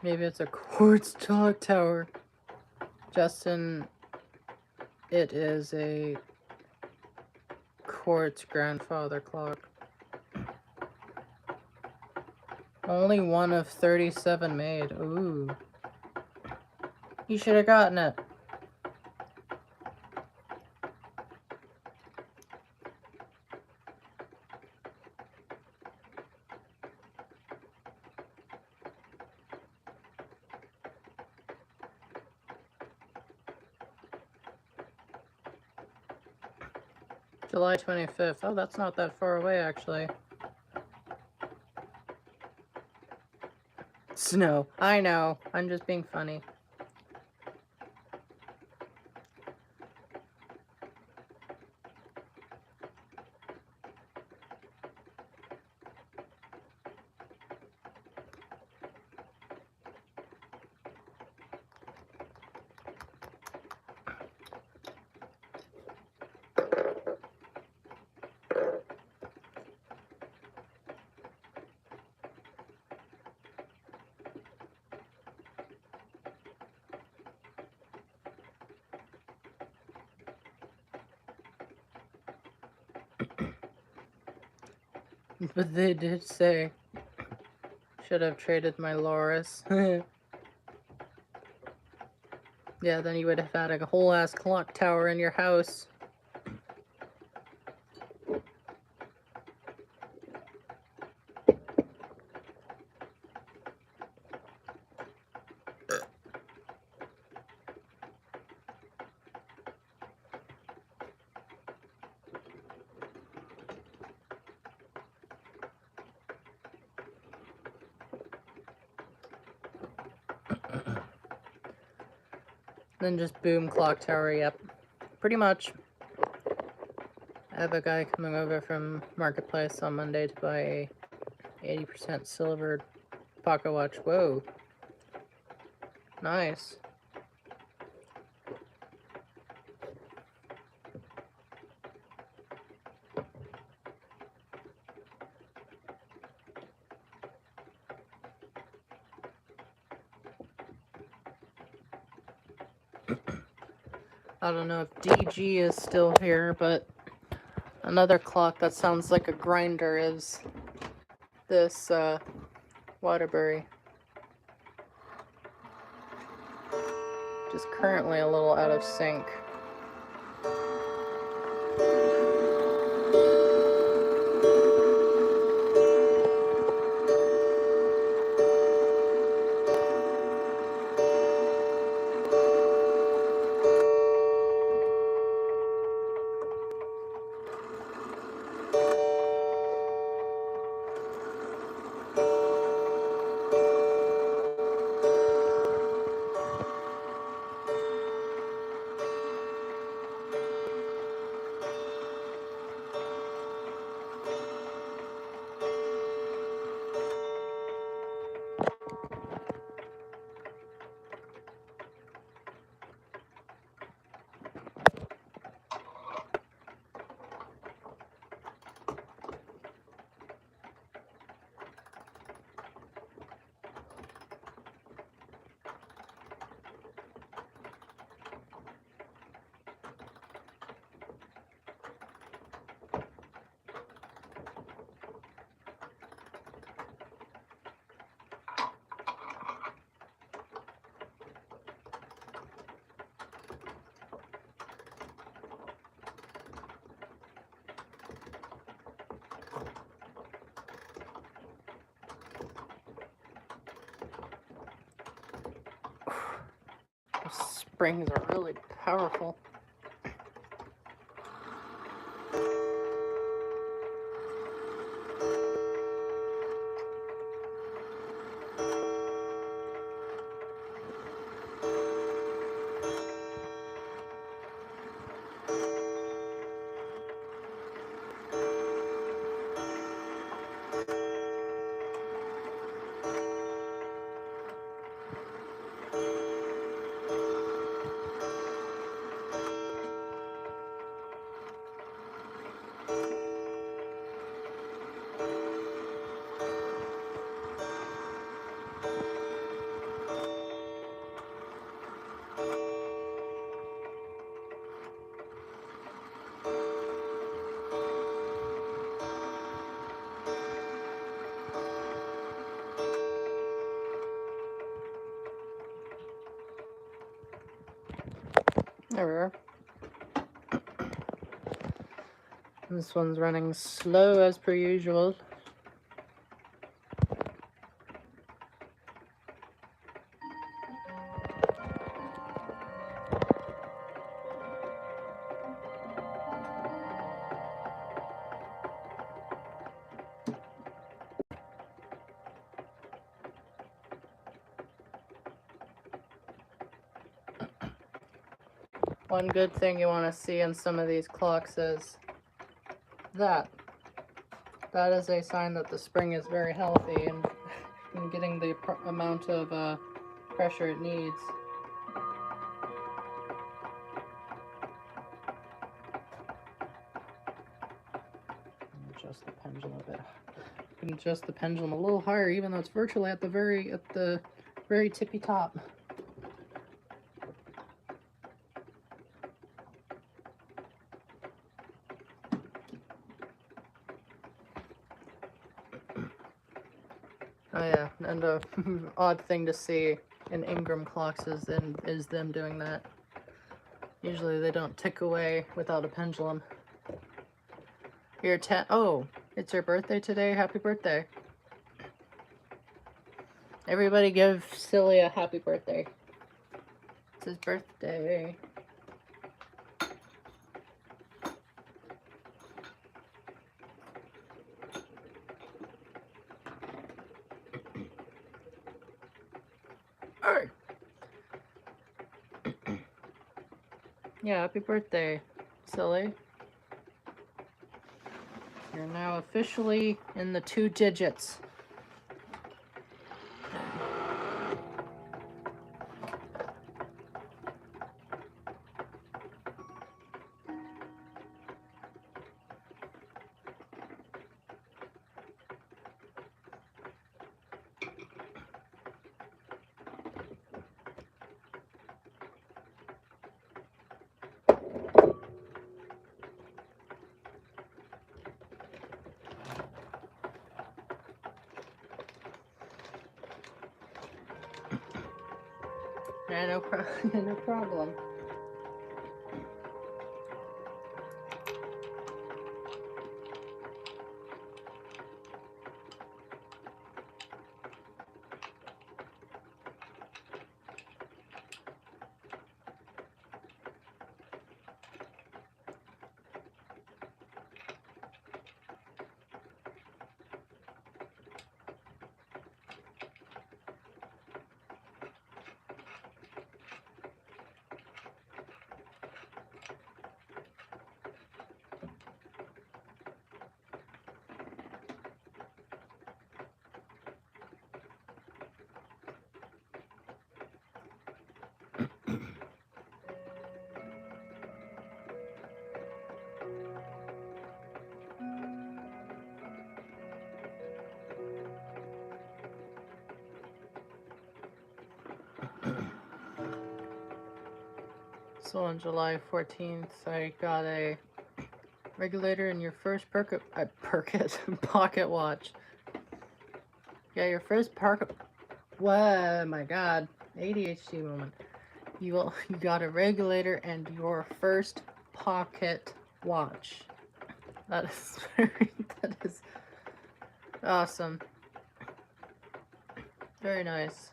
Speaker 1: Maybe it's a quartz clock tower. Justin, it is a quartz grandfather clock. Only one of 37 made. Ooh. You should have gotten it. July 25th. Oh, that's not that far away, actually. Snow. I know. I'm just being funny. But they did say, should have traded my Loris. Yeah, then you would have had a whole ass clock tower in your house. Then just boom, clock tower, yep. Pretty much. I have a guy coming over from Marketplace on Monday to buy a 80% silver pocket watch. Whoa. Nice. I don't know if DG is still here, but another clock that sounds like a grinder is this Waterbury. Just currently a little out of sync. The springs are really powerful. There we are. This one's running slow as per usual. One good thing you want to see in some of these clocks is that. That is a sign that the spring is very healthy and getting the amount of pressure it needs. Adjust the pendulum a bit. You can adjust the pendulum a little higher, even though it's virtually at the very tippy top. Oh yeah, and a odd thing to see in Ingram clocks is them doing that. Usually they don't tick away without a pendulum. You're 10. Oh, it's your birthday today. Happy birthday. Everybody give Silly a happy birthday. It's his birthday. Hey. Yeah, happy birthday, Silly. are now officially in the 2 digits. Yeah, no problem. So on July 14th, I got a regulator in your first pocket watch. Yeah, your first Whoa, my God, ADHD moment. You got a regulator and your first pocket watch. That is that is awesome. Very nice.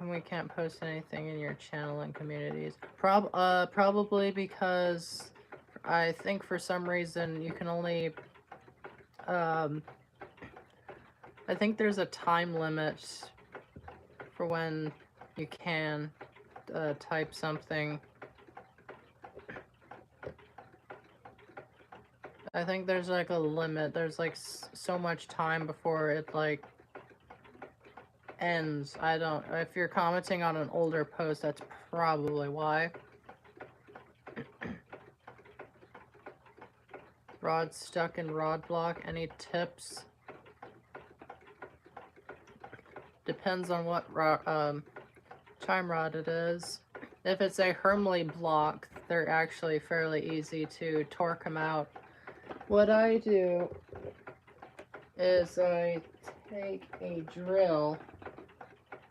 Speaker 1: We can't post anything in your channel and communities. Probably because I think for some reason you can only, I think there's a time limit for when you can type something. I think there's like a limit. There's like so much time before it like ends. I don't, if you're commenting on an older post, that's probably why. Rod stuck in rod block. Any tips? Depends on what chime rod it is. If it's a Hermley block, they're actually fairly easy to torque them out. What I do is I take a drill.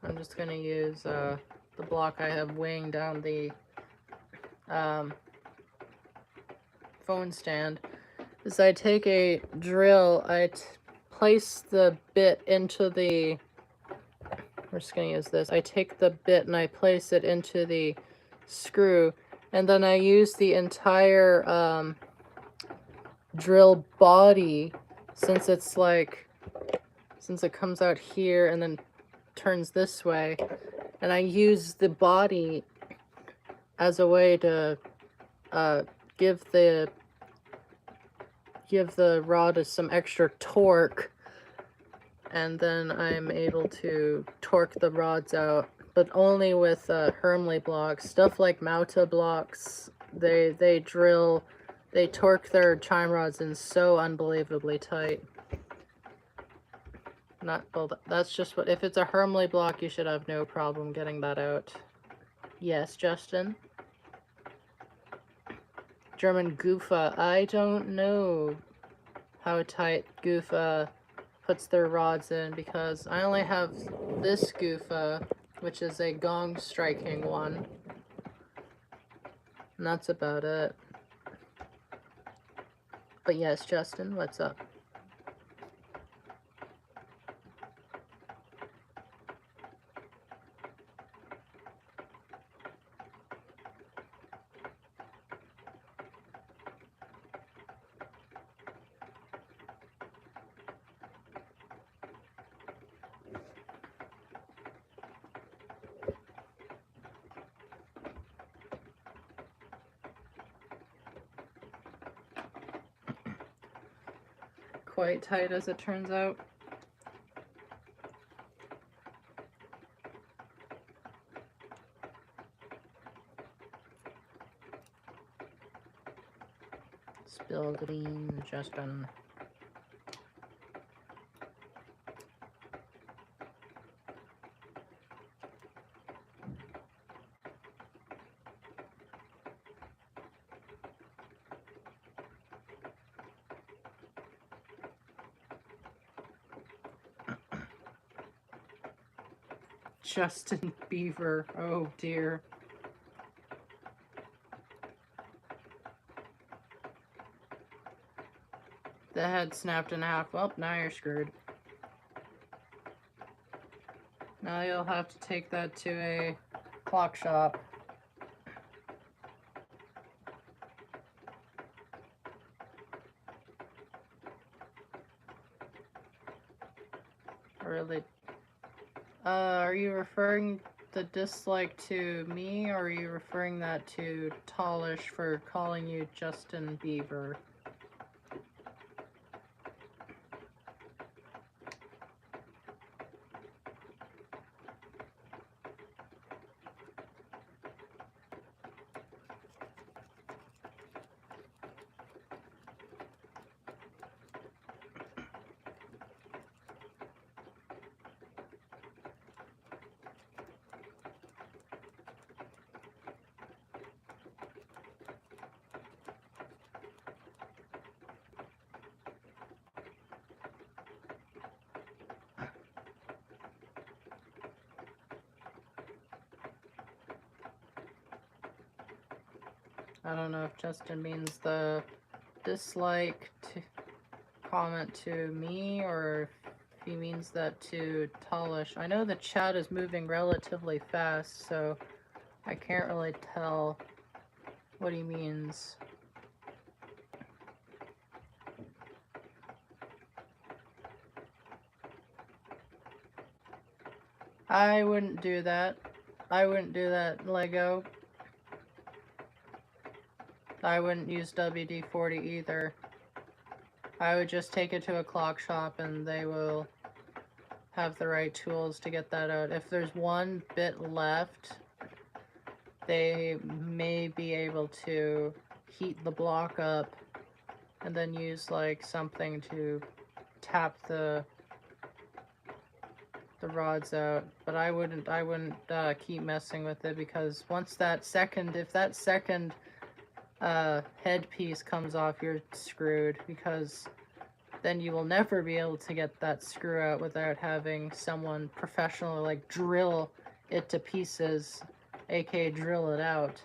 Speaker 1: I'm just going to use the block I have weighing down the phone stand. Is I take a drill, I place the bit into the, we're just going to use this, I take the bit and I place it into the screw, and then I use the entire drill body, since it's like, since it comes out here and then turns this way, and I use the body as a way to give the rod some extra torque, and then I'm able to torque the rods out, but only with Hermley blocks. Stuff like Mauta blocks, they torque their chime rods in so unbelievably tight. That's just what, if it's a Hermley block, you should have no problem getting that out. Yes, Justin? German Goofa, I don't know how tight Goofa puts their rods in, because I only have this Goofa, which is a gong striking one, and that's about it. But yes, Justin, what's up? quite tight as it turns out. Spill the beans, Justin. Justin Beaver, oh dear. The head snapped in half. Well, now you're screwed. Now you'll have to take that to a clock shop. Really? Are you referring the dislike to me, or are you referring that to Tallish for calling you Justin Bieber? I don't know if Justin means the dislike to comment to me, or if he means that to Tallish. I know the chat is moving relatively fast, so I can't really tell what he means. I wouldn't do that. I wouldn't do that, Lego. I wouldn't use WD-40 either. I would just take it to a clock shop and they will have the right tools to get that out. If there's one bit left, they may be able to heat the block up and then use like something to tap the rods out. But I wouldn't keep messing with it, because once that second, if that second headpiece comes off, you're screwed, because then you will never be able to get that screw out without having someone professional like drill it to pieces, aka drill it out,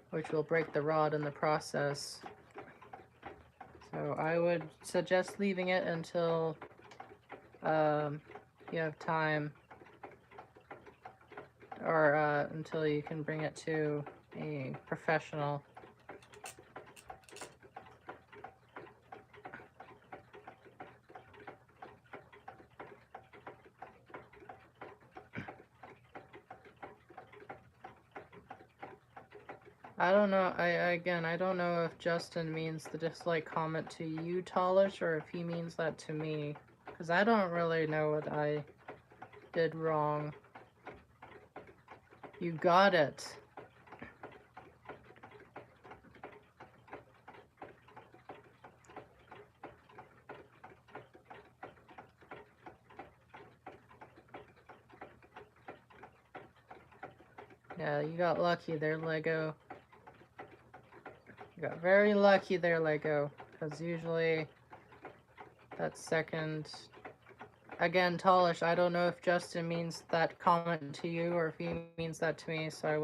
Speaker 1: which will break the rod in the process. So I would suggest leaving it until you have time, or until you can bring it to a professional. I don't know, again, I don't know if Justin means the dislike comment to you, Tallish, or if he means that to me, because I don't really know what I did wrong. You got it. Yeah, you got lucky there, Lego. You got very lucky there, Lego, because usually that second... Again, Tallish, I don't know if Justin means that comment to you or if he means that to me, so I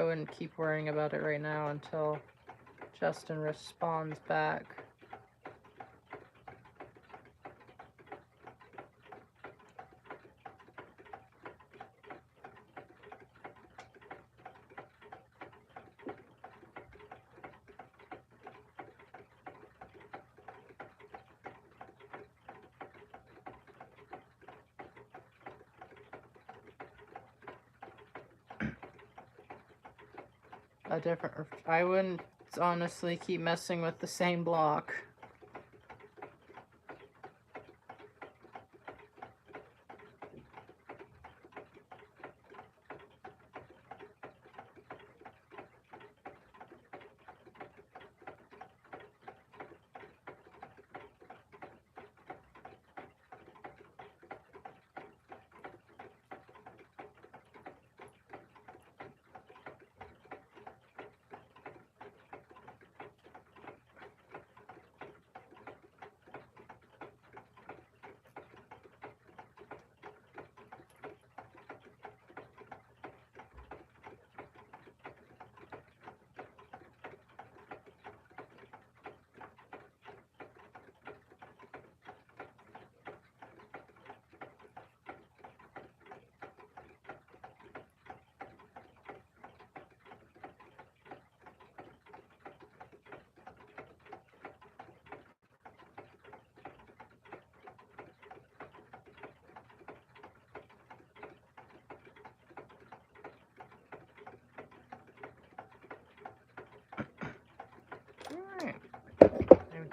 Speaker 1: wouldn't keep worrying about it right now until Justin responds back. I wouldn't honestly keep messing with the same block.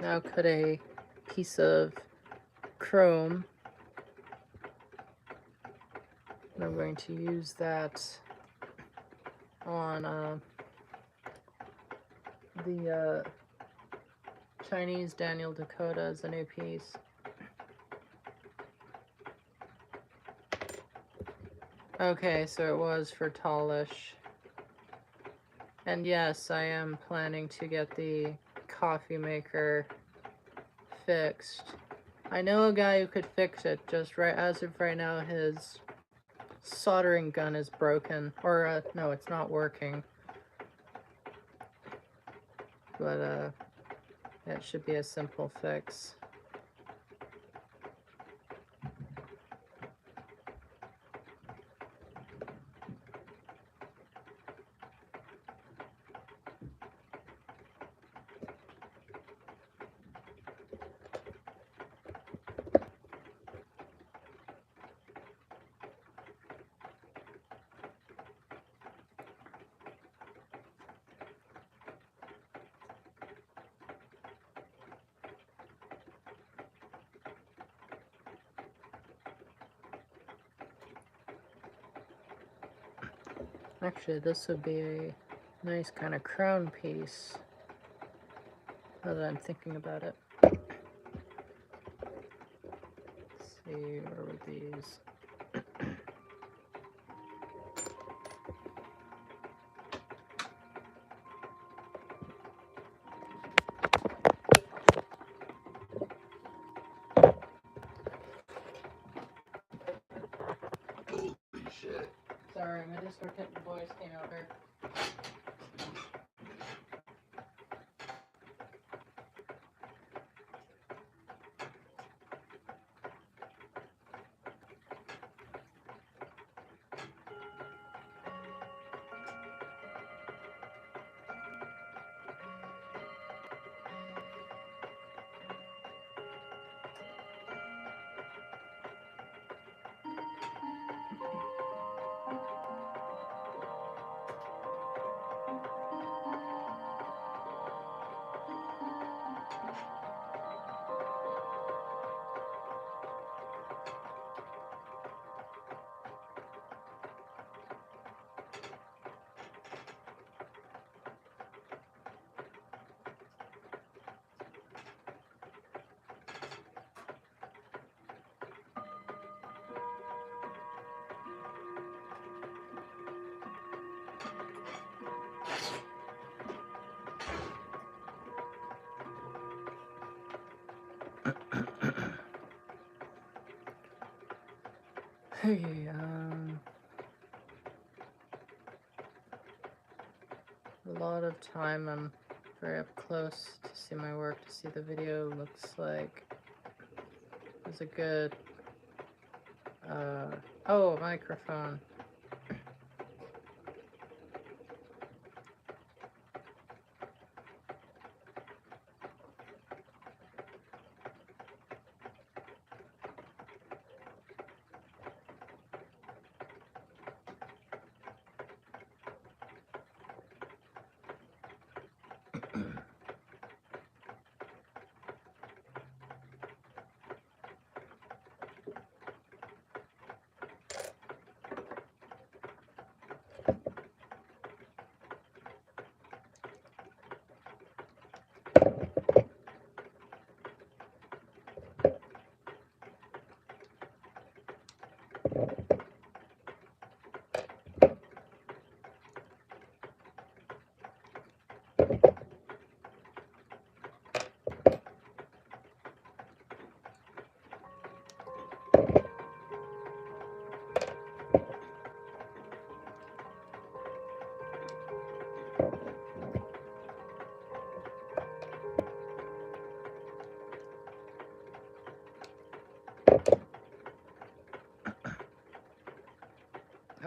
Speaker 1: now cut a piece of chrome. And I'm going to use that on the Chinese Daniel Dakota as a new piece. Okay, so it was for tallish. And yes, I am planning to get the coffee maker fixed. I know a guy who could fix it, just right as of right now his soldering gun is broken. Or, no, it's not working. But, that should be a simple fix. Actually, this would be a nice kind of crown piece, now that I'm thinking about it. Let's see, where were these?
Speaker 3: Holy shit.
Speaker 1: Sorry, my Discord voice came over. Okay, a lot of time I'm very up close to see my work, to see the video. Looks like there's a good, oh, microphone.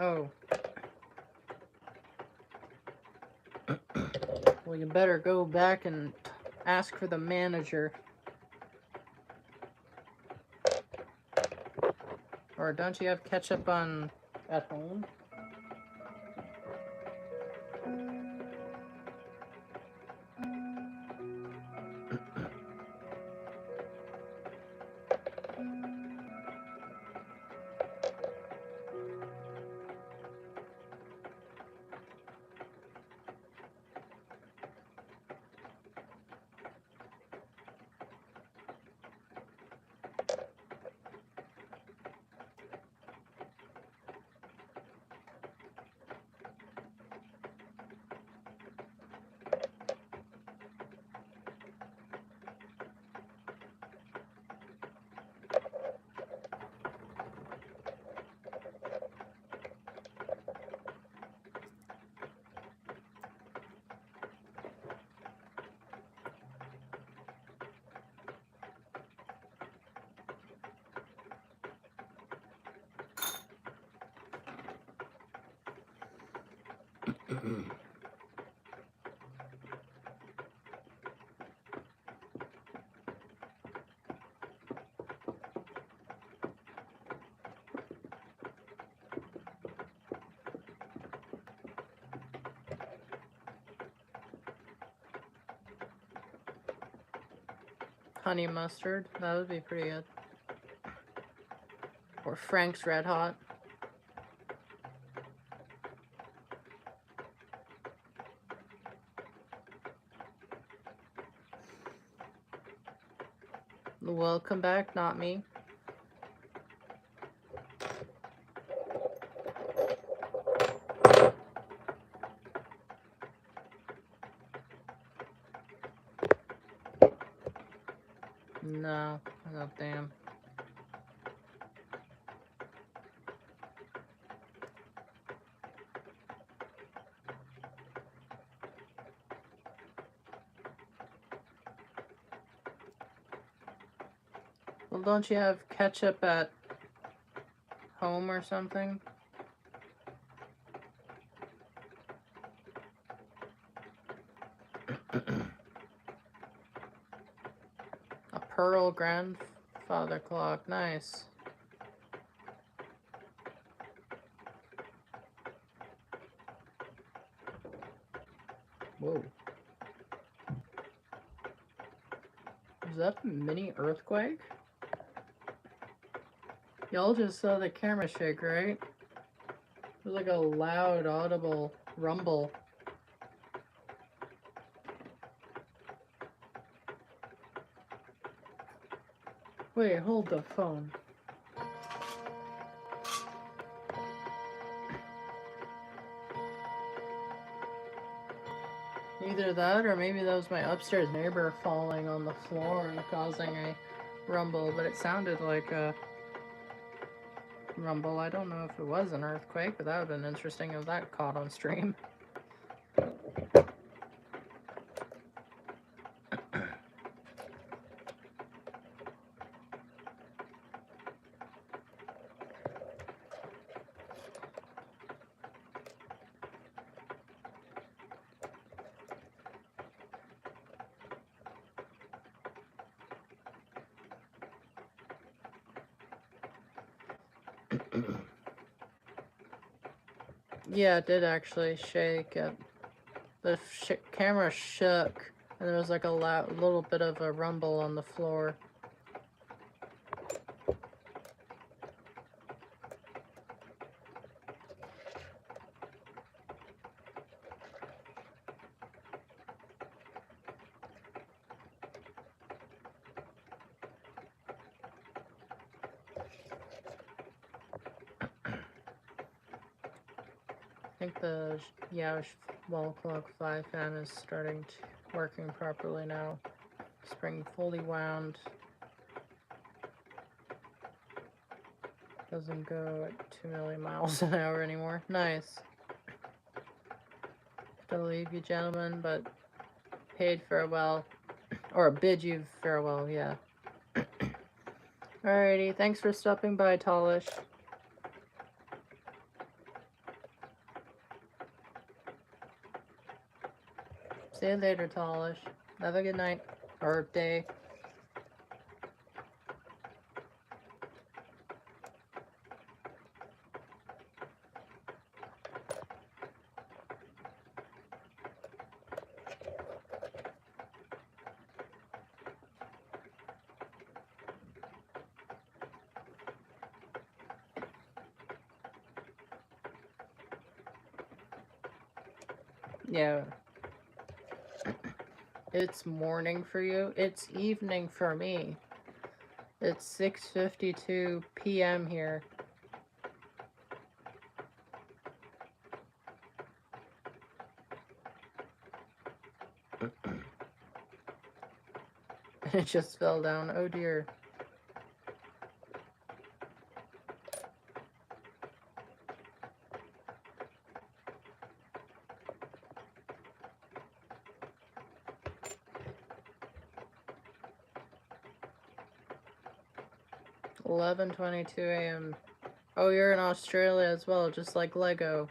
Speaker 1: Oh. Well, you better go back and ask for the manager. Or don't you have ketchup on at home? Honey mustard, that would be pretty good. Or Frank's Red Hot. Welcome back, not me. No, oh damn. Well, don't you have ketchup at home or something? A pearl grandfather clock, nice. Whoa. Is that a mini earthquake? Y'all just saw the camera shake, right? It was like a loud, audible rumble. Wait, hold the phone. Either that or maybe that was my upstairs neighbor falling on the floor and causing a rumble, but it sounded like a rumble. I don't know if it was an earthquake, but that would have been interesting if that caught on stream. Yeah, it did actually shake. The camera shook, and there was like a little bit of a rumble on the floor. I think the wall clock 5 fan is working properly now. Spring fully wound. Doesn't go at 2 million miles an hour anymore. Nice. Gotta leave you gentlemen, but paid farewell. Or bid you farewell, yeah. Alrighty, thanks for stopping by, Tallish. See you later, Tallish. Have a good night. Or day. Yeah. It's morning for you. It's evening for me. It's 6:52 p.m. here. It just fell down. Oh dear. (11:22 a.m.) Oh, you're in Australia as well, just like Lego.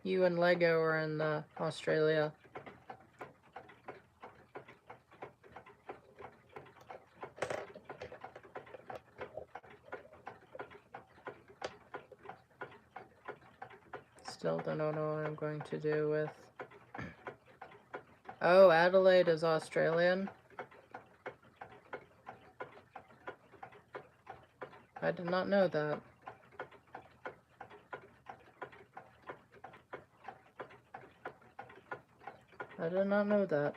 Speaker 1: You and Lego are in Australia. Still don't know what I'm going to do with... Oh, Adelaide is Australian? I did not know that. I did not know that.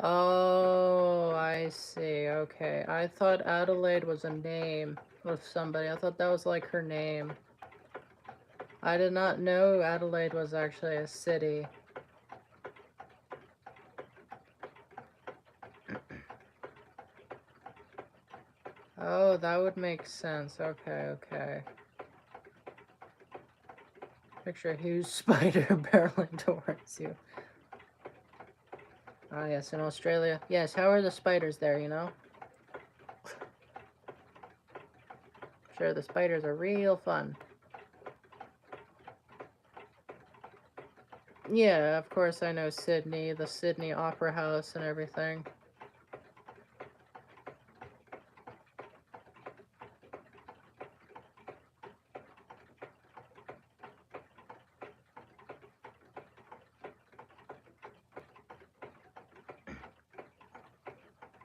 Speaker 1: Oh, I see. Okay. I thought Adelaide was a name of somebody. I thought that was like her name. I did not know Adelaide was actually a city. Oh, that would make sense. Okay, okay. Picture a huge spider barreling towards you. Ah, yes, in Australia. Yes, how are the spiders there, you know? Sure, the spiders are real fun. Yeah, of course I know Sydney, the Sydney Opera House and everything.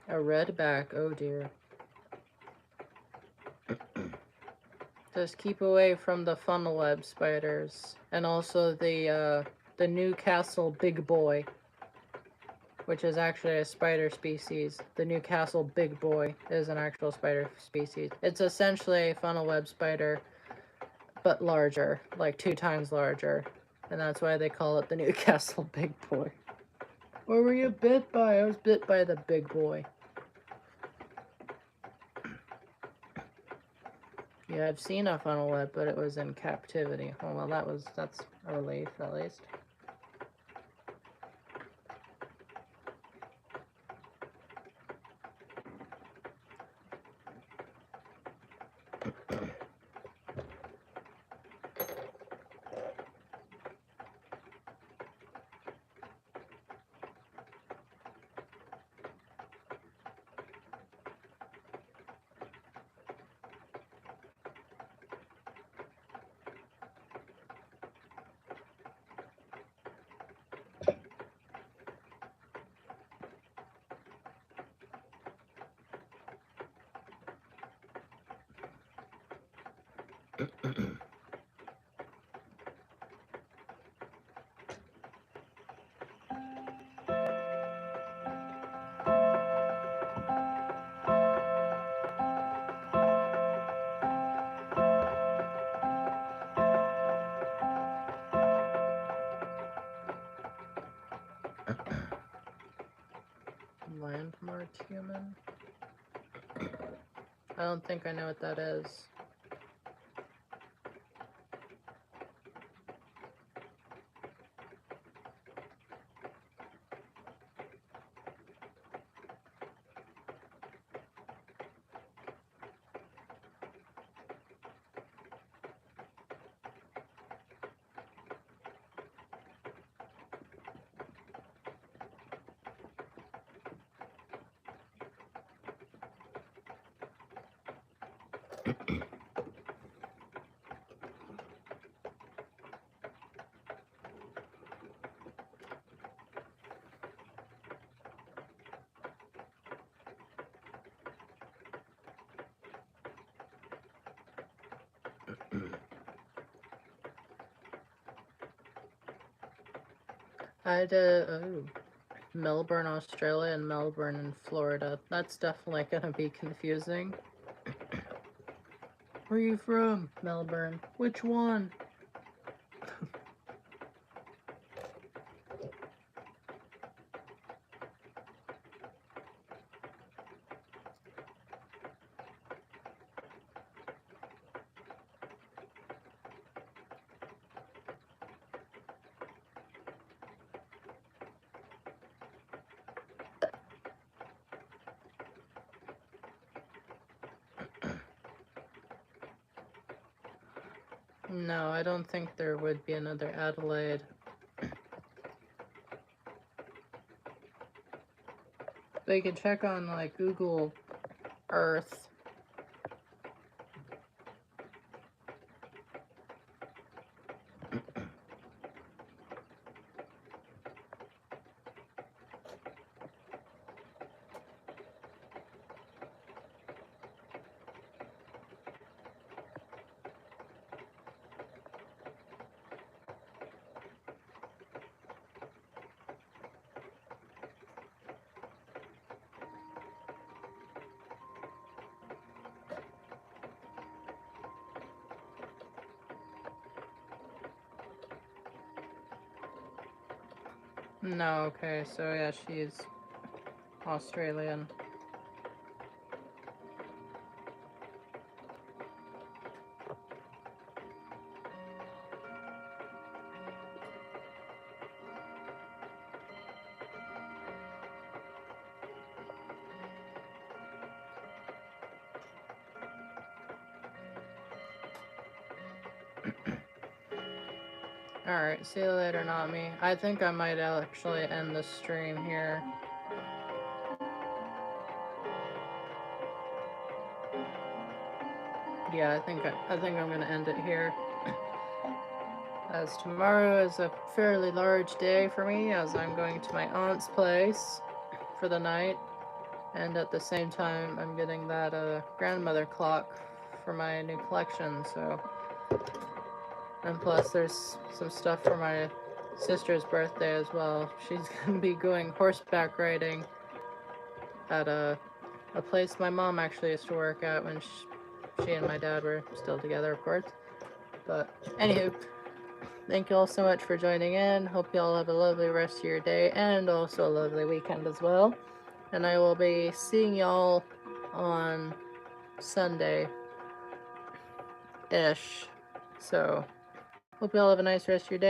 Speaker 1: A redback, oh dear. Just keep away from the funnel web spiders. And also the Newcastle big boy, which is actually a spider species. The Newcastle big boy is an actual spider species. It's essentially a funnel web spider, but larger, like 2 times larger. And that's why they call it the Newcastle big boy. What were you bit by? I was bit by the big boy. Yeah, I've seen a funnel web, but it was in captivity. Oh, well, that's a relief, at least. Landmarked human? I don't think I know what that is. I did, oh, Melbourne, Australia, and Melbourne in Florida. That's definitely gonna be confusing. Where are you from? Melbourne. Which one? No, I don't think there would be another Adelaide. But you can check on like Google Earth. No, okay, so yeah, she's Australian. Alright, see you later, Nami. I think I might actually end the stream here. Yeah, I think I'm gonna end it here. As tomorrow is a fairly large day for me, as I'm going to my aunt's place for the night, and at the same time I'm getting that grandmother clock for my new collection, so, and plus there's some stuff for my sister's birthday as well. She's gonna be going horseback riding at a place my mom actually used to work at when she and my dad were still together, of course. But anywho, thank you all so much for joining in. Hope you all have a lovely rest of your day and also a lovely weekend as well. And I will be seeing y'all on Sunday-ish. So, hope you all have a nice rest of your day.